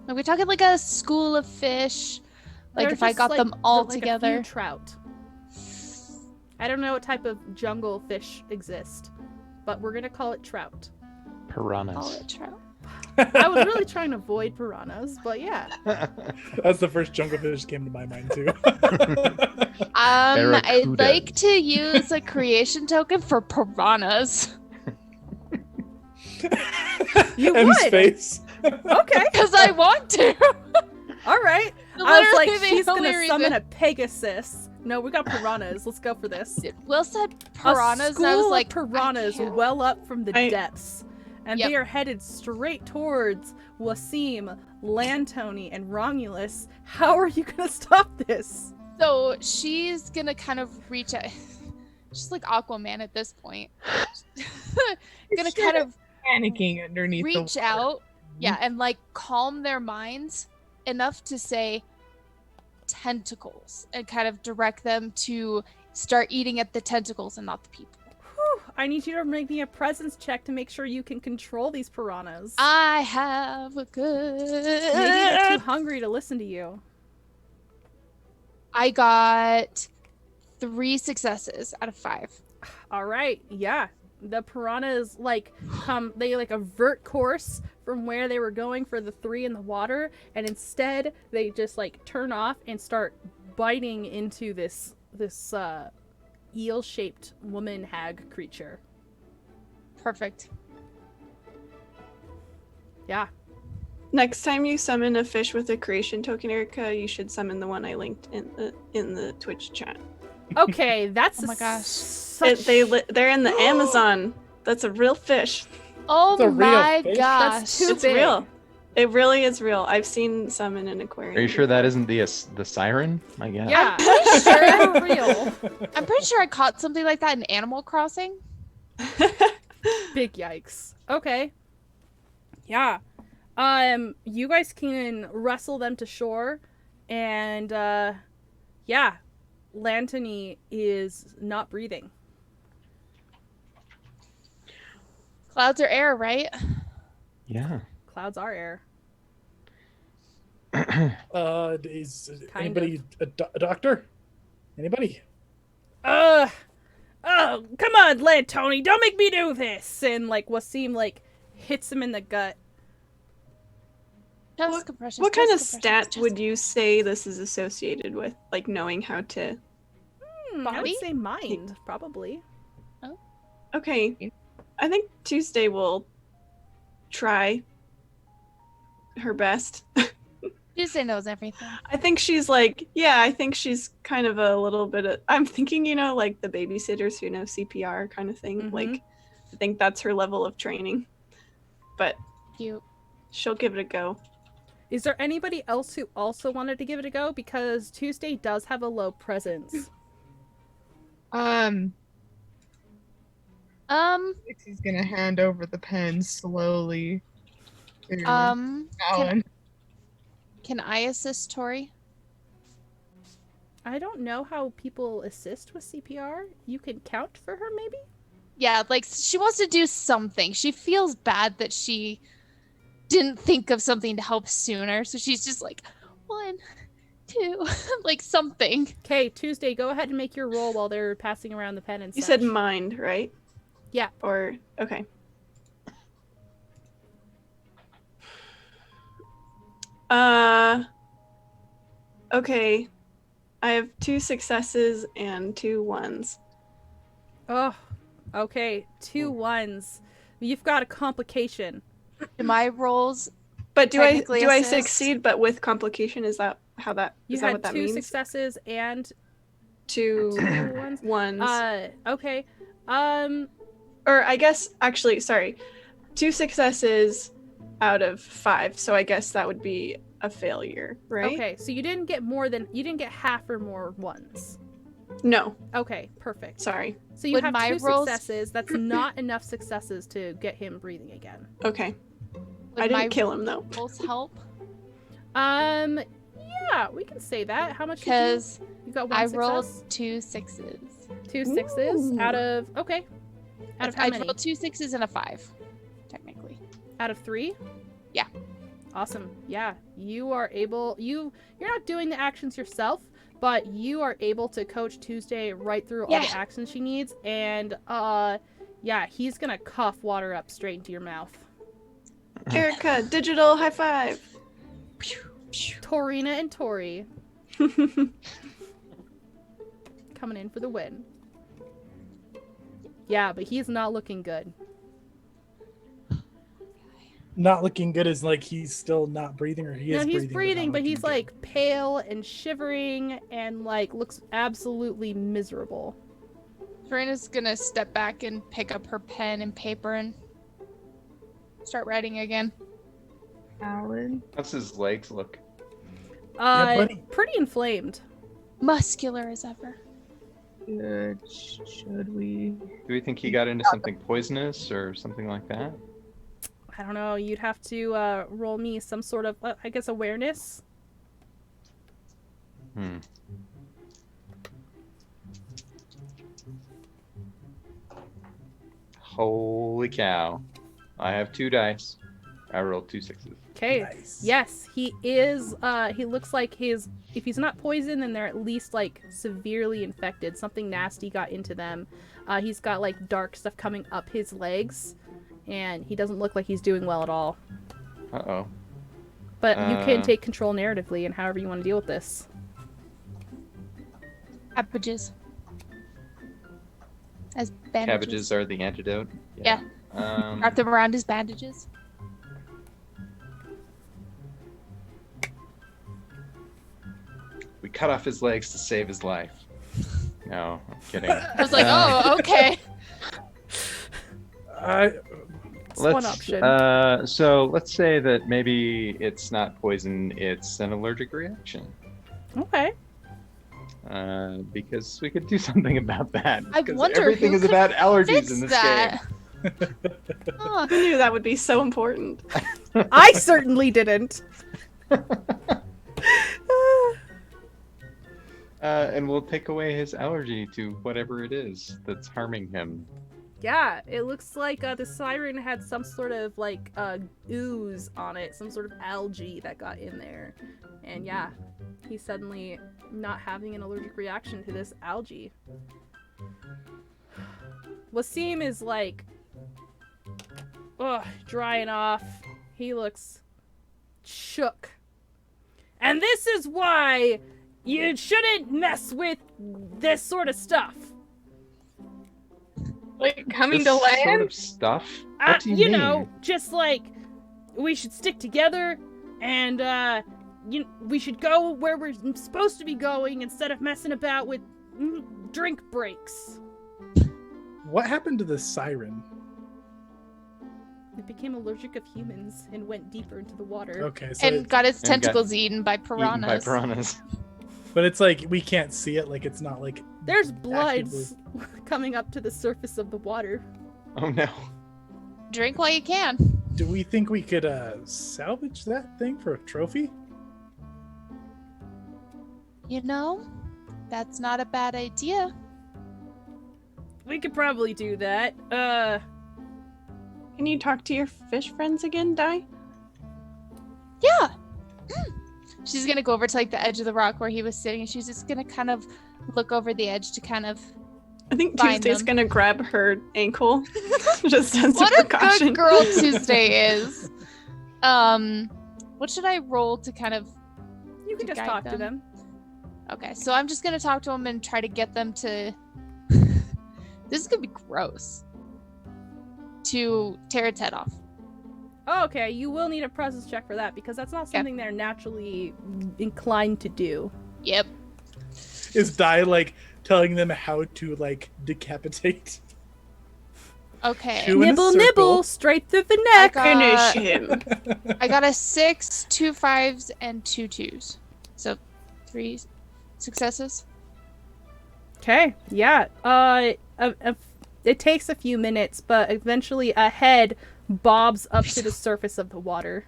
Are we talking like a school of fish? Like They're if I just, got them all like a few together? trout. I don't know what type of jungle fish exist, but we're gonna call it trout. All Piranhas. the trout. I was really trying to avoid piranhas, but yeah. That's the first jungle fish that came to my mind too. I'd Barracuda. like to use a creation token for piranhas. You M's would. face. Okay. Because I want to. All right. I was like, Literally the she's only gonna reason. summon a Pegasus. No, we got piranhas. Let's go for this. Will said A piranhas, school and I was of like, piranhas I can't. well up from the I- depths, and Yep. they are headed straight towards Wasim, Lantoni, and Romulus. How are you gonna stop this? So she's gonna kind of reach out. She's like Aquaman at this point. Gonna kind of Panicking underneath the reach out, yeah, and like calm their minds enough to say tentacles and kind of direct them to start eating at the tentacles and not the people. Whew, I need you to make me a presence check to make sure you can control these piranhas. I have a good. Maybe they're too hungry to listen to you. I got 3 successes out of 5. All right, yeah. The piranhas they avert course from where they were going for the 3 in the water, and instead they just like turn off and start biting into this eel-shaped woman hag creature. Perfect. Yeah. Next time you summon a fish with a creation token, Erica, you should summon the one I linked in the Twitch chat. Okay, that's Oh my gosh. They're in the Amazon. That's a real fish. Oh It's a real my fish? gosh. That's too It's big. real. It really is real. I've seen some in an aquarium. Are you sure that before. isn't the siren? My God. Yeah, pretty sure, for real. I'm pretty sure I caught something like that in Animal Crossing. Big yikes. Okay. Yeah. You guys can wrestle them to shore, and yeah, Lantony is not breathing. Clouds are air, right? Yeah. Clouds are air. Is Kind anybody a doctor? Anybody? oh, come on, Lad Tony, don't make me do this. And like Wasim like hits him in the gut. Chest compressions, What kind of chest stat compressions, chest- would you say this is associated with? Like knowing how to. I would Body? say mind, probably. Okay. I think Tuesday will try her best. Tuesday knows everything. I think she's like, yeah, I think she's kind of a little bit of, I'm thinking, like the babysitters who know CPR kind of thing. Mhm. Like, I think that's her level of training. But Cute. she'll give it a go. Is there anybody else who also wanted to give it a go? Because Tuesday does have a low presence. Dixie's gonna hand over the pen slowly. to Can Alan. I assist Tori? I don't know how people assist with CPR. You can count for her, maybe? Yeah, like she wants to do something. She feels bad that she didn't think of something to help sooner, so she's just like 1, 2, like something. Okay, Tuesday, go ahead and make your roll while they're passing around the pen and You such. said mind, right? Yeah. Or, okay. Okay. I have 2 successes and 2 1s. Oh, okay. 2 1s. You've got a complication. Do my rolls But do I Technically assist. succeed but with complication? Is that how that You is that had what that 2 means? successes and 2 ones. 1s. Okay. Or I guess actually, sorry. 2 successes out of 5. So I guess that would be a failure, right? Okay, so you didn't get half or more ones. No, Okay, perfect. sorry. So you Would have my 2 rolls- successes. That's not enough successes to get him breathing again. Okay. would I my didn't kill him though. rolls help? Yeah, we can say that. How much? Because you got 1 I success? rolled 2 6s. 2 6s Ooh. out of Out of how I many? rolled 2 6s and a 5, technically. Out of 3? Yeah. Awesome. Yeah, you are able. You're not doing the actions yourself, but you are able to coach Tuesday right through all the Yeah. actions she needs, and yeah, he's gonna cough water up straight into your mouth. Erica, digital high five. Torina and Tori coming in for the win. Yeah, but he's not looking good. Not looking good is like he's still not breathing, or he is No, he's breathing, breathing, but not he's looking like pale and shivering and like looks absolutely miserable. Serena's gonna step back and pick up her pen and paper and start writing again. Alan. How's his legs look? buddy. Pretty inflamed. Muscular as ever. Good. Should we? Do we think he got into something poisonous or something like that? I don't know. You'd have to roll me some sort of, I guess, awareness. Holy cow. I have 2 dice. I rolled 2 6s. Okay. Nice. Yes, he is. He looks like if he's not poisoned, then they're at least like severely infected. Something nasty got into them. He's got like dark stuff coming up his legs, and he doesn't look like he's doing well at all. Uh-oh. But you can take control narratively and however you want to deal with this. Cabbages. As bandages. Cabbages are the antidote? Yeah. Wrap them around his bandages. We cut off his legs to save his life. No, I'm kidding. I was like, oh, okay. It's one option. So let's say that maybe it's not poison, it's an allergic reaction. Okay. Because we could do something about that. I because wonder everything who is could about allergies Fix in this that. game. Huh. Who knew that would be so important? I certainly didn't. And we'll take away his allergy to whatever it is that's harming him. Yeah, it looks like the siren had some sort of like ooze on it, some sort of algae that got in there. And yeah, he's suddenly not having an allergic reaction to this algae. Wasim is like, drying off. He looks shook. And this is why you shouldn't mess with this sort of stuff. Like coming This to land? sort of stuff? What do you mean? know, just like we should stick together and we should go where we're supposed to be going instead of messing about with drink breaks. What happened to the siren? It became allergic of humans and went deeper into the water. Okay, so And got its And got tentacles eaten by Eaten piranhas. by piranhas. but it's like we can't see it. Like it's not like There's blood actively- coming up to the surface of the water. Oh no. Drink while you can. Do we think we could salvage that thing for a trophy? You know, that's not a bad idea. We could probably do that. Can you talk to your fish friends again, Di? Yeah. She's gonna go over to like the edge of the rock where he was sitting, and she's just gonna kind of look over the edge to kind of. I think Find Tuesday's them. gonna grab her ankle, just as What a a precaution. good girl Tuesday is. What should I roll to kind of? you can To just guide talk to them. them. Okay, so I'm just gonna talk to him and try to get them to. This is gonna be gross. To tear its head off. Oh, okay, you will need a presence check for that because that's not something they're naturally inclined to do. Yep. Is Di like telling them how to like decapitate? Okay. Two in a Nibble, circle. nibble, straight through the I neck. got, Finish him. I got a 6, 2 5s, and 2 2s. So 3 successes. Okay, yeah. It takes a few minutes, but eventually a head bobs up to the surface of the water.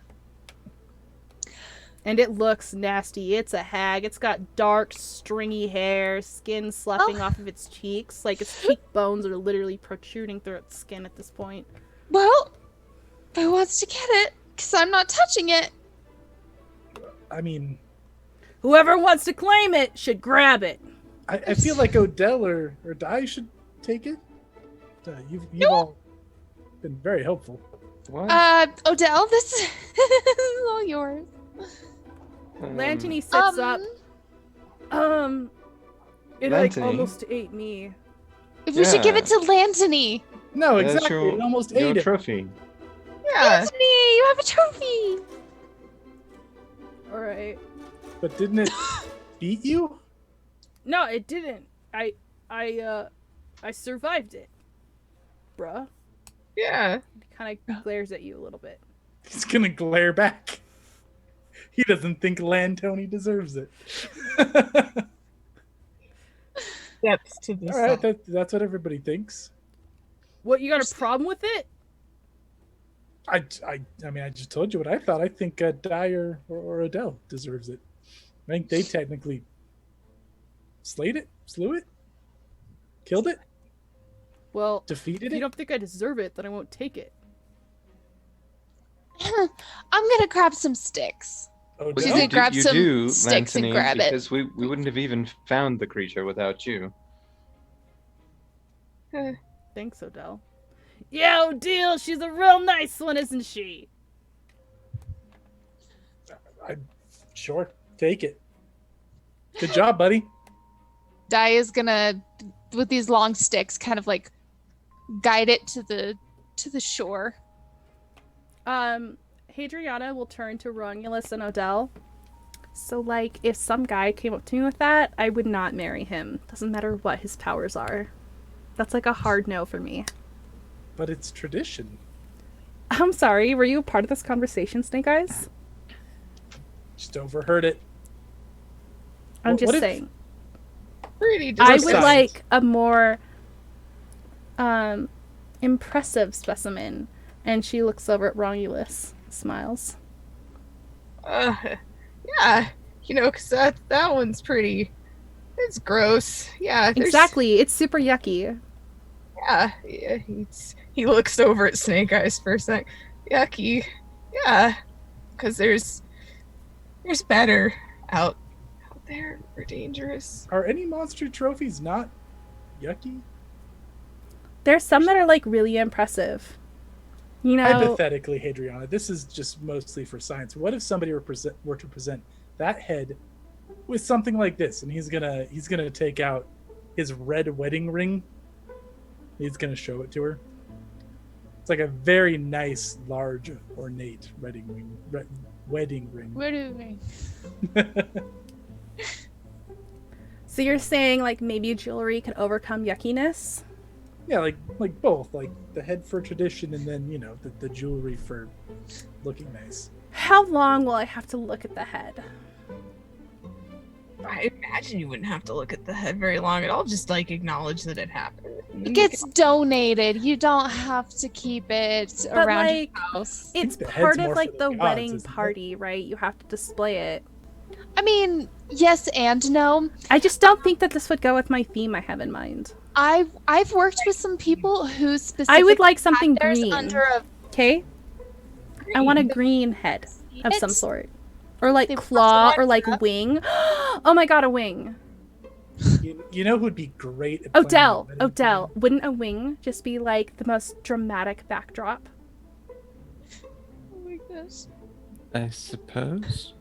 And it looks nasty. It's a hag. It's got dark, stringy hair, skin sloughing off of its cheeks. Like its cheekbones are literally protruding through its skin at this point. Well, who wants to get it? Because I'm not touching it. I mean, Whoever wants to claim it should grab it. I feel like Odell or Di should take it. You've all been very helpful. What? Odell, this is all yours. Lantini sits up. It like Lantini? almost ate me. We should give Yeah. it to Lantini. No, That's exactly. your- It almost your ate it. trophy. Yeah. Lantini, you have a trophy. All right. But didn't it beat you? No, it didn't. I survived it. Bruh. Yeah. It kind of glares at you a little bit. He's gonna glare back. He doesn't think Lantoni deserves it. Depths to this. All right, that's what everybody thinks. What, you got a problem with it? I mean, I just told you what I thought. I think Di or Odell deserves it. I think they technically slayed it, slew it, killed it, Well, defeated if you it. don't think I deserve it, then I won't take it. I'm gonna grab some sticks. Odell? She's gonna grab you some do, sticks and Lantini, grab it. because we wouldn't have even found the creature without you. Thanks, Odell. Yeah, Odile, she's a real nice one, isn't she? Sure, take it. Good job, buddy. Di is gonna, with these long sticks, kind of like guide it to the shore. Hadriana will turn to Romulus and Odell. So, like, if some guy came up to me with that, I would not marry him. Doesn't matter what his powers are. That's like a hard no for me. But it's tradition. I'm sorry, were you a part of this conversation, Snake Eyes? Just overheard it. I'm What just if- saying. Pretty I Just would size. like a more impressive specimen. And she looks over at Romulus, smiles. Yeah. You know, because that one's pretty. It's gross. Yeah. there's- Exactly, it's super yucky. Yeah. He looks over at Snake Eyes for a sec. Yucky. Yeah. Because there's better out there. Or dangerous. Are any monster trophies not yucky? There's some that are like really impressive. You know, Hypothetically, Hadriana, this is just mostly for science. What if somebody were to present that head with something like this, and he's gonna take out his red wedding ring. He's gonna show it to her. It's like a very nice, large, ornate wedding ring. What do you mean? so you're saying like maybe jewelry could overcome yuckiness? Yeah, like both, like the head for tradition, and then the jewelry for looking nice. How long will I have to look at the head? I imagine you wouldn't have to look at the head very long at all. Just like acknowledge that it happened. It gets donated. You don't have to keep it But around like, your house. it's the head's part of more like for the the gods, wedding isn't it? party, right? You have to display it. I mean, yes and no. I just don't think that this would go with my theme I have in mind. I've worked with some people who specifically I would like something had theirs green. under a Okay? I want a green head of some it. sort. Or like They claw or like personalize that. wing. Oh my god, a wing. You know who would be great at planning Odell. a wedding Odell. party? Wouldn't a wing just be like the most dramatic backdrop? Oh my gosh. I suppose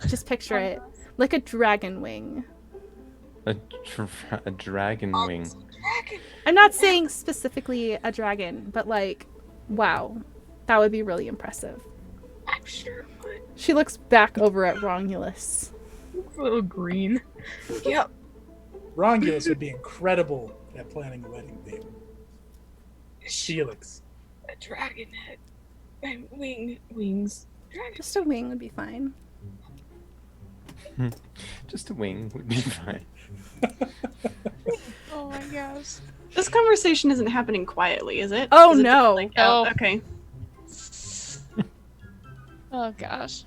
Just picture it. Like a dragon wing. a dragon wing. I'm not saying specifically a dragon, but like, wow. That would be really impressive. I'm sure it would. She looks back over at Romulus. Looks a little green. Yep. Romulus would be incredible at planning a wedding theme. Felix. A dragon head. And wings. Dragon. Just a wing would be fine. Just a wing would be fine. Oh my gosh. This conversation isn't happening quietly, is it? Oh, Is it no. just, like, out? Oh. Okay. Oh gosh.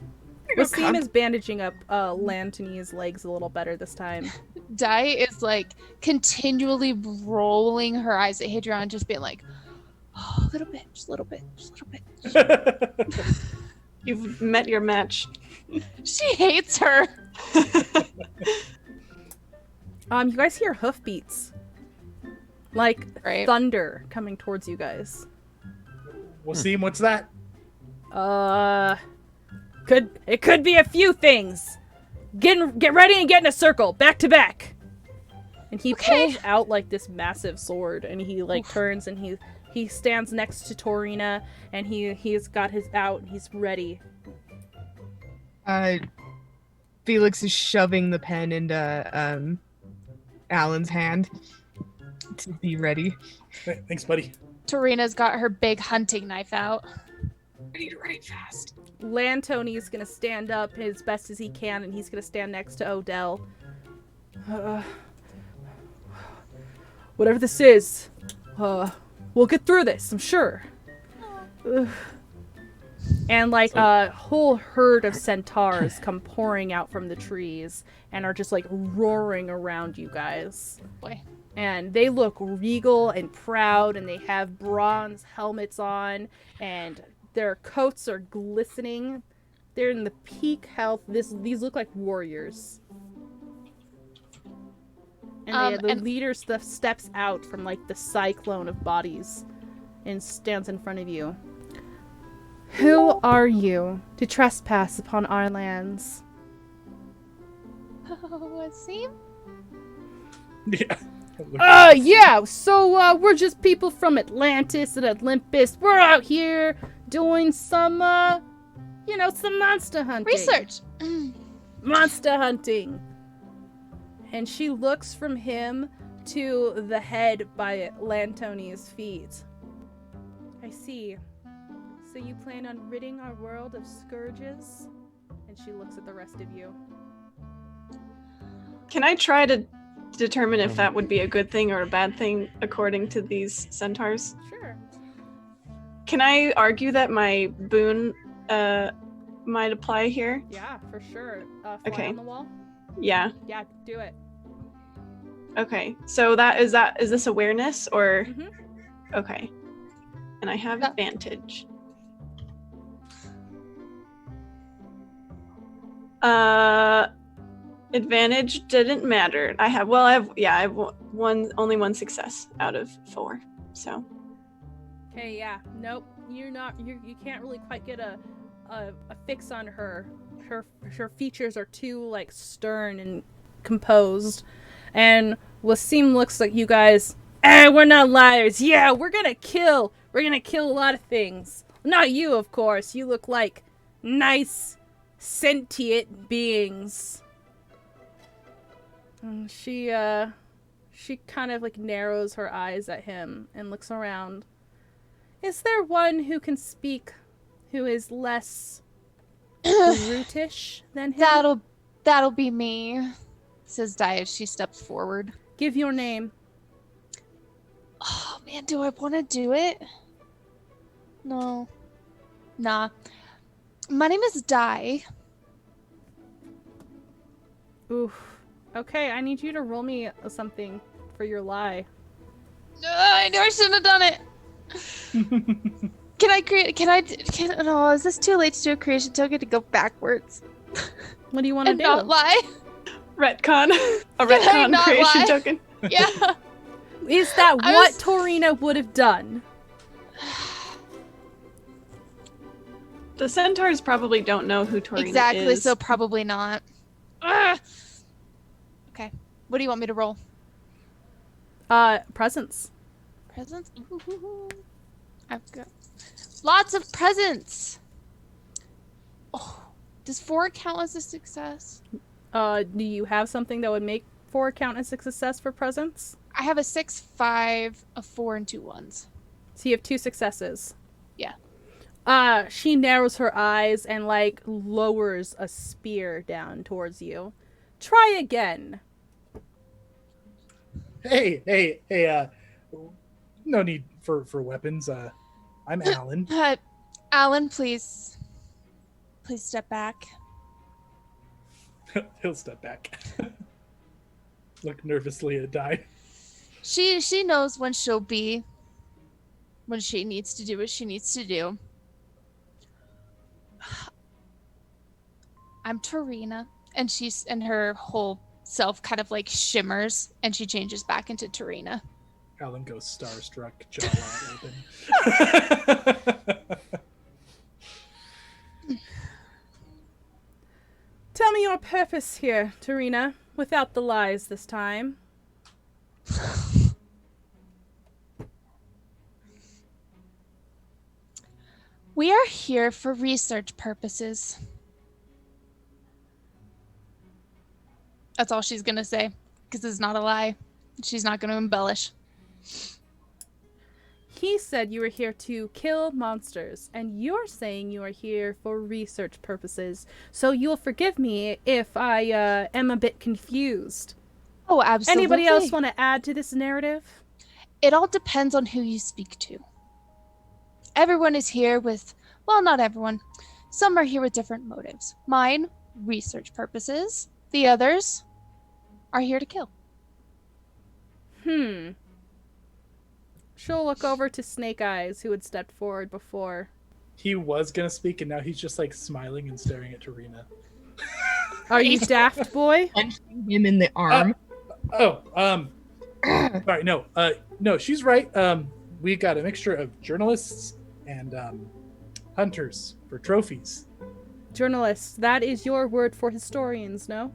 Wasim is bandaging up Lantony's legs a little better this time. Dai is like continually rolling her eyes at Hadrian, just being like, oh, a little bit, just a little bit, just a little bit. You've met your match. She hates her. You guys hear hoofbeats. Like Right. thunder coming towards you guys. Wasim, what's that? It could be a few things. Get ready and get in a circle, back to back. And he Okay. pulls out like this massive sword, and he like turns and he stands next to Torina, and he's got his out, and he's ready. Felix is shoving the pen into Alan's hand to be ready. Thanks, buddy. Torina's got her big hunting knife out. Ready to write fast. Lantony's gonna stand up as best as he can, and he's gonna stand next to Odell. Whatever this is, we'll get through this, I'm sure. Ugh. And like a whole herd of centaurs come pouring out from the trees and are just like roaring around you guys. Boy. And they look regal and proud, and they have bronze helmets on, and their coats are glistening. They're in the peak health. These look like warriors. And the leader steps out from like the cyclone of bodies and stands in front of you. Who are you to trespass upon our lands? Wasim? Yeah. Yeah, so we're just people from Atlantis and Olympus. We're out here doing some, some monster hunting. Research. Monster hunting. And she looks from him to the head by Lantony's feet. I see. So you plan on ridding our world of scourges? And she looks at the rest of you. Can I try to determine if that would be a good thing or a bad thing according to these centaurs? Sure. Can I argue that my boon might apply here? Yeah, for sure. Fly Okay. on the wall? Yeah. Yeah, do it. Okay. So is this awareness or Mhm. okay. And I have Yeah. advantage. Advantage didn't matter. I have only one success out of 4. So Okay, yeah. Nope. You can't really quite get a fix on her. Her features are too like stern and composed. And Wasim looks like you guys, we're not liars. Yeah, we're gonna kill a lot of things. Not you, of course. You look like nice sentient beings. And she kind of like narrows her eyes at him and looks around. Is there one who can speak who is less brutish than him? That'll be me, says Dai as she steps forward. Give your name. Oh man, do I want to do it? No. Nah. My name is Dai. Oof. Okay, I need you to roll me something for your lie. I knew I shouldn't have done it. No, is this too late to do a creation token to go backwards? What do you want to And do? not lie? retcon. A Did I retcon not creation lie? token. Yeah. Is that I what was- Torina would have done? The centaurs probably don't know who Torina Exactly, is. so probably not. Ugh. Okay. What do you want me to roll? Presents. Presents? Ooh. I've got lots of presents. Oh, does 4 count as a success? Do you have something that would make 4 count as a success for presents? I have a 6, 5, a 4, and 2 1s. So you have 2 successes. Yeah. She narrows her eyes and like lowers a spear down towards you. Try again. Hey, no need for weapons. I'm Alan. Alan, please step back. He'll step back. Look nervously at Di. She knows when she needs to do what she needs to do. I'm Torina, and her whole self kind of like shimmers, and she changes back into Torina. Alan goes starstruck, jaw wide open. Tell me your purpose here, Torina, without the lies this time. We are here for research purposes. That's all she's gonna say, because it's not a lie. She's not gonna embellish. He said you were here to kill monsters, and you're saying you are here for research purposes. So you'll forgive me if I am a bit confused. Oh, absolutely. Anybody else want to add to this narrative? It all depends on who you speak to. Everyone is here with, well, not everyone. Some are here with different motives. Mine, research purposes. The others are here to kill. She'll look over to Snake Eyes, who had stepped forward before. He was gonna speak, and now he's just like smiling and staring at Torina. Are you daft, boy? Punching him in the arm. Sorry, no, she's right. We got a mixture of journalists and hunters for trophies. Journalists, that is your word for historians, no?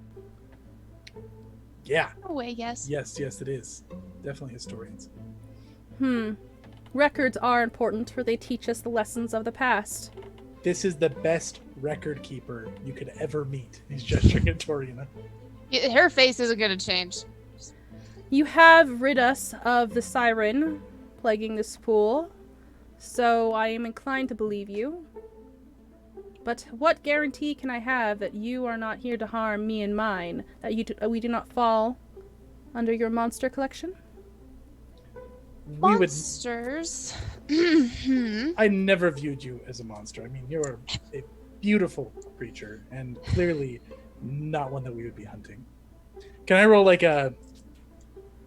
Yeah. No way, yes. Yes, it is. Definitely historians. Records are important, for they teach us the lessons of the past. This is the best record keeper you could ever meet. He's gesturing at Torina. Her face isn't gonna change. You have rid us of the Siren plaguing this pool, so I am inclined to believe you. But what guarantee can I have that you are not here to harm me and mine, that we do not fall under your monster collection? Monsters. I never viewed you as a monster. I mean, you're a beautiful creature, and clearly not one that we would be hunting. Can I roll like a...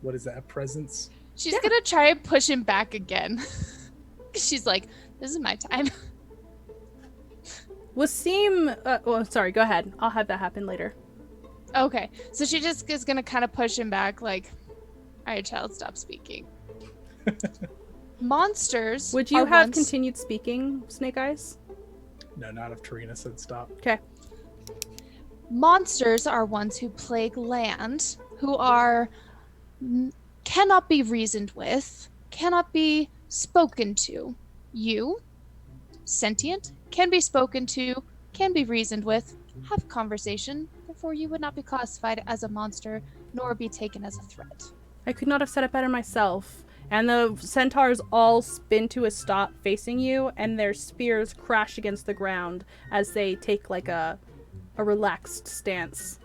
What is that? Presence? She's gonna try and push him back again. She's like, this is my time. Wasim... sorry, go ahead. I'll have that happen later. Okay, so she just is gonna kind of push him back, like, all right, child, stop speaking. Monsters. Would you are have once- continued speaking, Snake Eyes? No, not if Tarina said stop. Okay. Monsters are ones who plague land, who are cannot be reasoned with, cannot be spoken to. You, sentient, can be spoken to, can be reasoned with, have a conversation. Therefore, you would not be classified as a monster, nor be taken as a threat. I could not have said it better myself. And the centaurs all spin to a stop facing you, and their spears crash against the ground as they take like a relaxed stance.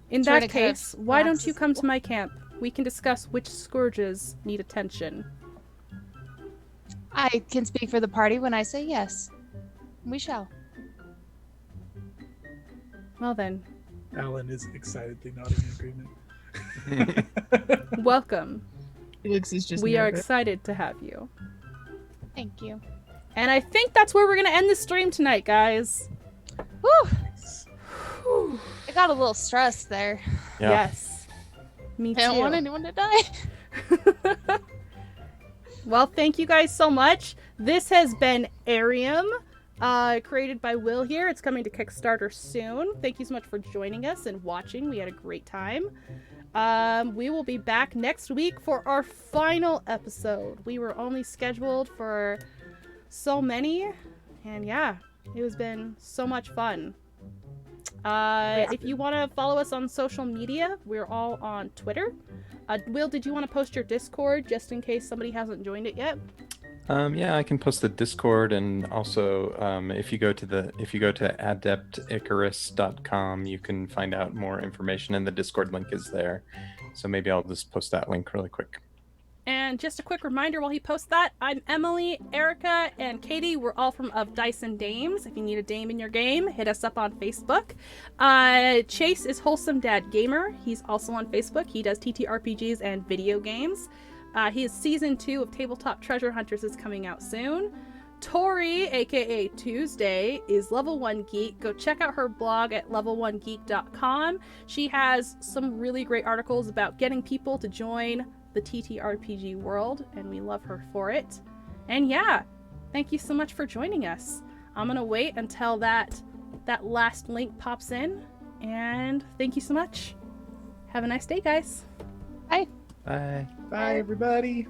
In Try that to kind of case, why don't you relax. come to my camp? We can discuss which scourges need attention. I can speak for the party when I say yes. We shall. Well then, Alan is excitedly nodding in agreement. welcome. Felix is just We are nervous. excited to have you. Thank you. And I think that's where we're going to end the stream tonight, guys. Whew, Whew. I got a little stressed there. Yeah. Yes. Me I too. don't want anyone to die. Well, thank you guys so much. This has been Arium, created by Will here. It's coming to Kickstarter soon. Thank you so much for joining us and watching. We had a great time. We will be back next week for our final episode. We were only scheduled for so many, and yeah, it has been so much fun. If you want to follow us on social media, we're all on Twitter. Will, did you want to post your Discord just in case somebody hasn't joined it yet? Yeah, I can post the Discord, and also if you go to adepticarus.com, you can find out more information, and the Discord link is there. So maybe I'll just post that link really quick. And just a quick reminder while he posts that, I'm Emily, Erica, and Katie. We're all from Of Dice and Dames. If you need a dame in your game, hit us up on Facebook. Chase is Wholesome Dad Gamer. He's also on Facebook. He does TTRPGs and video games. His season 2 of Tabletop Treasure Hunters is coming out soon. Tori, aka Tuesday, is Level 1 Geek. Go check out her blog at level1geek.com. She has some really great articles about getting people to join the TTRPG world, and we love her for it. And yeah, thank you so much for joining us. I'm gonna wait until that last link pops in, and thank you so much. Have a nice day, guys. Bye. Bye. Bye, everybody.